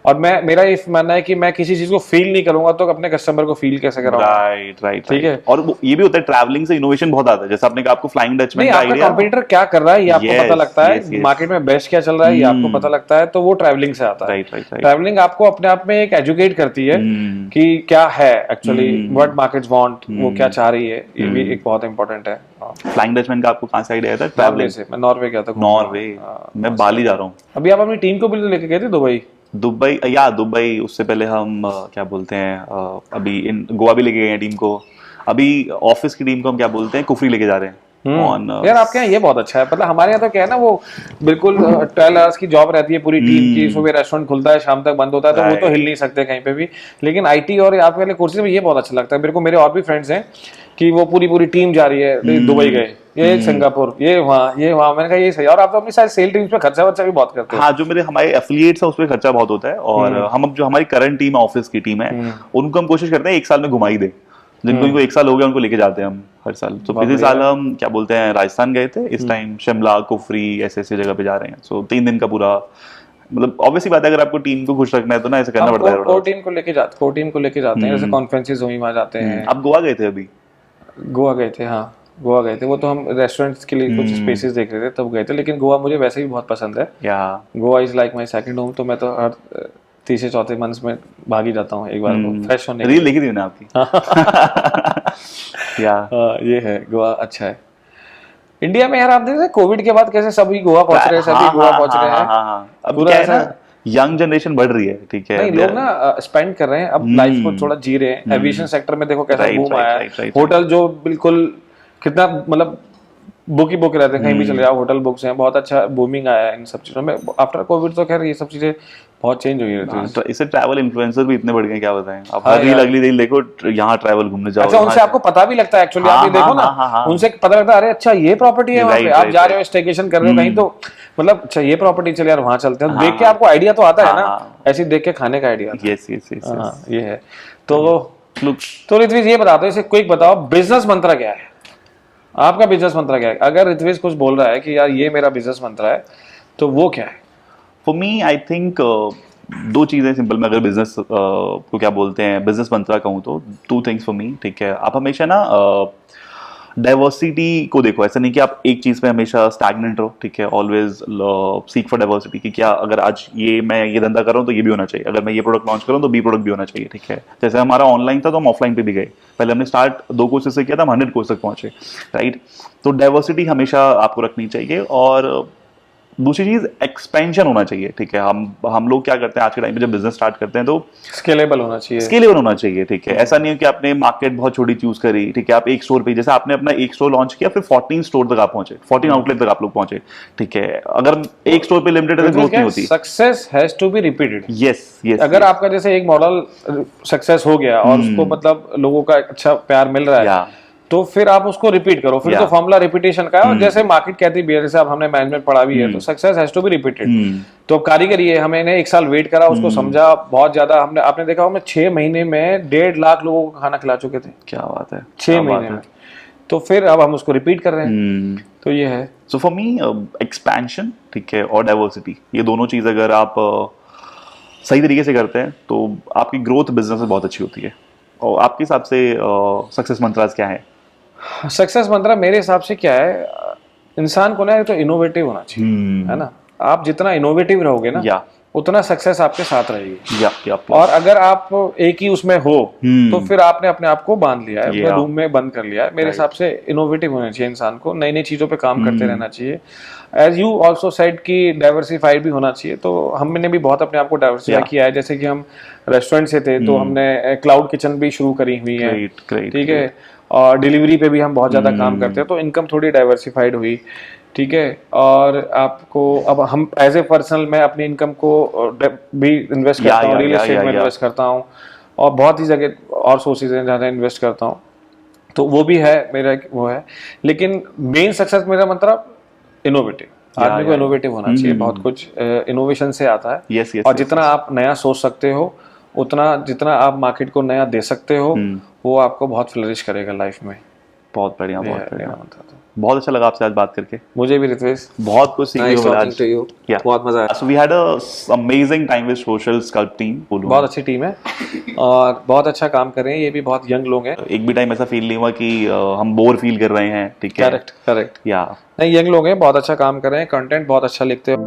B: और मेरा ये मानना है कि मैं किसी चीज को फील नहीं करूंगा तो अपने कस्टमर को फील कैसे कराऊंगा?
A: राइट।
B: ठीक है।
A: और ये भी होता है, ट्रैवलिंग से इनोवेशन बहुत आता है। जैसे आपने कहा, आपको फ्लाइंग डचमैन
B: नहीं,
A: का
B: आपका
A: आइडिया,
B: कंपटीटर क्या कर रहा है ये आपको पता लगता है, मार्केट में बेस्ट क्या चल रहा है ये आपको पता लगता है, तो वो ट्रैवलिंग से आता है।
A: राइट।
B: ट्रैवलिंग आपको अपने आप में एक एजुकेट करती है कि क्या है एक्चुअली, व्हाट मार्केट्स वांट, वो क्या चाह रही है। ये भी एक बहुत इंपॉर्टेंट है।
A: फ्लाइंग डचमैन का आपको कहाँ से आइडिया आया था?
B: नॉर्वे
A: ट्रैवलिंग
B: से। मैं नॉर्वे गया था।
A: नॉर्वे। मैं बाली जा रहा हूँ
B: अभी। आप अपनी टीम को भी लेके गए थे
A: दुबई। उससे पहले हम क्या बोलते हैं, अभी गोवा भी लेके गए हैं टीम को। अभी ऑफिस की टीम को हम क्या बोलते हैं, कुफरी लेके जा रहे हैं।
B: यार आपके यहाँ ये बहुत अच्छा है। मतलब हमारे यहाँ तो क्या है ना, वो बिल्कुल 12 आवर्स की जॉब रहती है पूरी टीम की। सुबह रेस्टोरेंट खुलता है, शाम तक बंद होता है, तो वो तो हिल नहीं सकते कहीं पे भी। लेकिन IT और आपके वाले कोर्सेज में ये बहुत अच्छा लगता है मेरे को। मेरे और भी फ्रेंड्स हैं कि वो पूरी टीम जा रही है, दुबई गए, ये सिंगापुर, ये वहाँ। मैंने कहा ये सही। और आप तो अपनी सारी सेल टीम्स पे खर्चा वर्चा भी बहुत करते हो।
A: हाँ, जो हमारे एफिलिएट्स है उस पर खर्चा बहुत होता है। और हम अब जो हमारी करंट टीम है, ऑफिस की टीम है, उनको हम कोशिश करते हैं 1 साल में घुमा ही दे। जिनको 1 साल हो गया उनको लेके जाते हैं हम हर साल। तो पिछले साल हम क्या बोलते हैं, राजस्थान गए थे। इस टाइम शिमला, कुफरी, ऐसे जगह पे जा रहे हैं। सो 3 दिन का पूरा, मतलब ऑब्वियसली बात है, अगर आपको टीम को खुश रखना है तो ना ऐसे करना पड़ता है।
B: कोर टीम को लेके जाते हैं, जैसे कॉन्फ्रेंसेस हुई वहाँ जाते हैं।
A: आप गोवा गए थे अभी?
B: गोवा गए थे, हाँ गोवा गए थे। वो तो हम रेस्टोरेंट्स के लिए कुछ स्पेसेस देख रहे थे तब गए थे। लेकिन गोवा मुझे वैसे भी बहुत पसंद है। Goa is like my second home. तो मैं तो हर 3 से 4 मंथ्स में भाग ही जाता हूँ एक बार को फ्रेश होने।
A: रील लिखी थी मैंने आपकी।
B: ये है, गोवा अच्छा है। इंडिया में यार आप देख रहे हैं कोविड के बाद कैसे सभी गोवा पहुंच रहे हैं,
A: अब क्या है ना, यंग जनरेशन बढ़ रही है, ठीक है।
B: नहीं, लोग ना स्पेंड कर रहे हैं अब, लाइफ को थोड़ा जी रहे हैं। एविएशन सेक्टर में देखो कैसा बूम आया है। होटल जो बिल्कुल कितना मतलब बुक ही बुक रहते हैं, कहीं भी चले जाओ, होटल बुक्स हैं, बहुत अच्छा बूमिंग आया है इन सब चीज़ों में। आफ्टर कोविड तो खैर ये सब चीज़ें बहुत चेंज हुई है।
A: तो इससे ट्रैवल इन्फ्लुएंसर भी इतने बढ़ गए, क्या बताएं आप।
B: हाँ
A: हर रील
B: यार।
A: अगली रील देखो, यहाँ ट्रैवल घूमने जाओ।
B: अच्छा, उनसे आपको पता भी लगता है एक्चुअली, आप ये देखो ना, उनसे पता लगता है अरे अच्छा ये प्रॉपर्टी है वहाँ पे, आप जा रहे हो स्टेकेशन कर रहे हो कहीं, तो मतलब अच्छा ये प्रॉपर्टी, चलिए यार वहाँ चलते हैं, देख के आपको आइडिया तो आता है ना, ऐसे देख के खाने का आइडिया।
A: Yes yes yes.
B: हाँ ये है। तो ऋत्विज ये बता दो, इसे क्विक बताओ, बिजनेस मंत्र क्या है आपका? बिजनेस मंत्र क्या है? अगर ऋत्विज कुछ बोल रहा है कि यार ये मेरा बिजनेस मंत्र है, तो वो क्या है?
A: फॉर मी आई थिंक दो चीज़ें सिंपल में, अगर बिजनेस को क्या बोलते हैं, बिजनेस मंत्रा कहूँ तो 2 थिंग्स फॉर मी, ठीक है। आप हमेशा ना डाइवर्सिटी को देखो, ऐसा नहीं कि आप एक चीज़ पे हमेशा स्टैग्नेंट रहो, ठीक है। ऑलवेज सीक फॉर डाइवर्सिटी, कि क्या अगर आज मैं ये धंधा कर रहा हूँ तो ये भी होना चाहिए, अगर मैं ये प्रोडक्ट लॉन्च कर रहा हूँ तो बी प्रोडक्ट भी होना चाहिए, ठीक है। जैसे हमारा ऑनलाइन था तो हम ऑफलाइन पे भी गए, पहले हमने स्टार्ट 2 कोर्सेज से किया था, हम 100 कोर्स तक पहुंचे, राइट। तो डाइवर्सिटी हमेशा आपको रखनी चाहिए। और दूसरी चीज एक्सपेंशन होना चाहिए, ठीक है। हम लोग क्या करते हैं आज के टाइम में, जब बिजनेस स्टार्ट करते हैं तो
B: स्केलेबल होना चाहिए,
A: स्केलेबल होना चाहिए, ठीक है। ऐसा नहीं है कि आपने मार्केट बहुत छोटी चूज करी, ठीक है, आप एक स्टोर पे, जैसे आपने अपना एक स्टोर लॉन्च किया, फिर 14 स्टोर तक आप पहुंचे, 14 आउटलेट तक आप लोग पहुंचे, ठीक है। अगर एक स्टोर पे लिमिटेड है तो ग्रोथ नहीं होती।
B: Success has to be repeated.
A: Yes yes.
B: अगर आपका जैसे एक मॉडल सक्सेस हो गया और उसको मतलब लोगों का अच्छा प्यार मिल रहा है, तो फिर आप उसको रिपीट करो, फिर तो फॉर्मूला रिपीटेशन का है। और जैसे मार्केट कहती है, जैसे अब हमने मैनेजमेंट पढ़ा भी है, तो success has to be repeated. तो कारीगरी है, हमने 1 साल वेट करा, उसको समझा बहुत ज्यादा, हमने आपने देखा होगा 6 महीने में 1.5 लाख लोगों को खाना खिला चुके थे।
A: क्या बात है,
B: 6 महीने में। तो फिर अब हम उसको रिपीट कर रहे हैं, तो ये है।
A: सो फॉर मी एक्सपेंशन, ठीक है, और डाइवर्सिटी, ये दोनों चीज अगर आप सही तरीके से करते हैं तो आपकी ग्रोथ बिजनेस में बहुत अच्छी होती है। और आपके हिसाब से सक्सेस मंत्रास क्या है?
B: सक्सेस मंत्र मेरे हिसाब से क्या है, इंसान को ना तो इनोवेटिव होना चाहिए, है ना। आप जितना इनोवेटिव रहोगे ना, उतना सक्सेस आपके साथ रहेगी। और अगर आप एक ही उसमें हो, तो फिर आपने अपने आप को बांध लिया है, अपने रूम में बंद कर लिया है। मेरे हिसाब से इनोवेटिव होना चाहिए इंसान को, नई नई चीजों पे काम करते रहना चाहिए। एज यू ऑल्सो सेड कि डाइवर्सिफाइड भी होना चाहिए, तो हमने भी बहुत अपने आप को डाइवर्सिफाई किया है। जैसे कि हम रेस्टोरेंट से थे, तो हमने क्लाउड किचन भी शुरू करी हुई है, ठीक है। और डिलीवरी पे भी हम बहुत ज़्यादा काम करते हैं, तो इनकम थोड़ी डाइवर्सिफाइड हुई, ठीक है। और आपको अब हम एज ए पर्सनल, मैं अपनी इनकम को भी इन्वेस्ट करता हूँ, रियल एस्टेट में इन्वेस्ट करता हूँ, और बहुत ही जगह और सोर्सेज हैं जहाँ इन्वेस्ट करता हूँ, तो वो भी है मेरा, वो है। लेकिन मेन सक्सेस मेरा मतलब इनोवेटिव, आदमी को इनोवेटिव होना चाहिए। बहुत कुछ इनोवेशन से आता है, और जितना आप नया सोच सकते हो, उतना जितना आप मार्केट को नया दे सकते हो, वो आपको बहुत फ्लरिश करेगा लाइफ में।
A: बहुत बढ़िया, बहुत अच्छा लगा आपसे आज बात करके।
B: मुझे भी ऋत्विज,
A: बहुत कुछ सीखने को मिला आज।
B: बहुत मजा आया।
A: So we had a amazing time with Social Sculpt team।
B: बहुत अच्छी टीम है और बहुत अच्छा काम कर रहे हैं, ये भी बहुत यंग लोग हैं।
A: एक भी टाइम ऐसा फील नहीं हुआ कि हम बोर फील कर रहे हैं, ठीक है।
B: करेक्ट
A: या
B: नहीं, यंग लोग हैं, बहुत अच्छा काम कर रहे हैं, कंटेंट बहुत अच्छा लिखते हैं।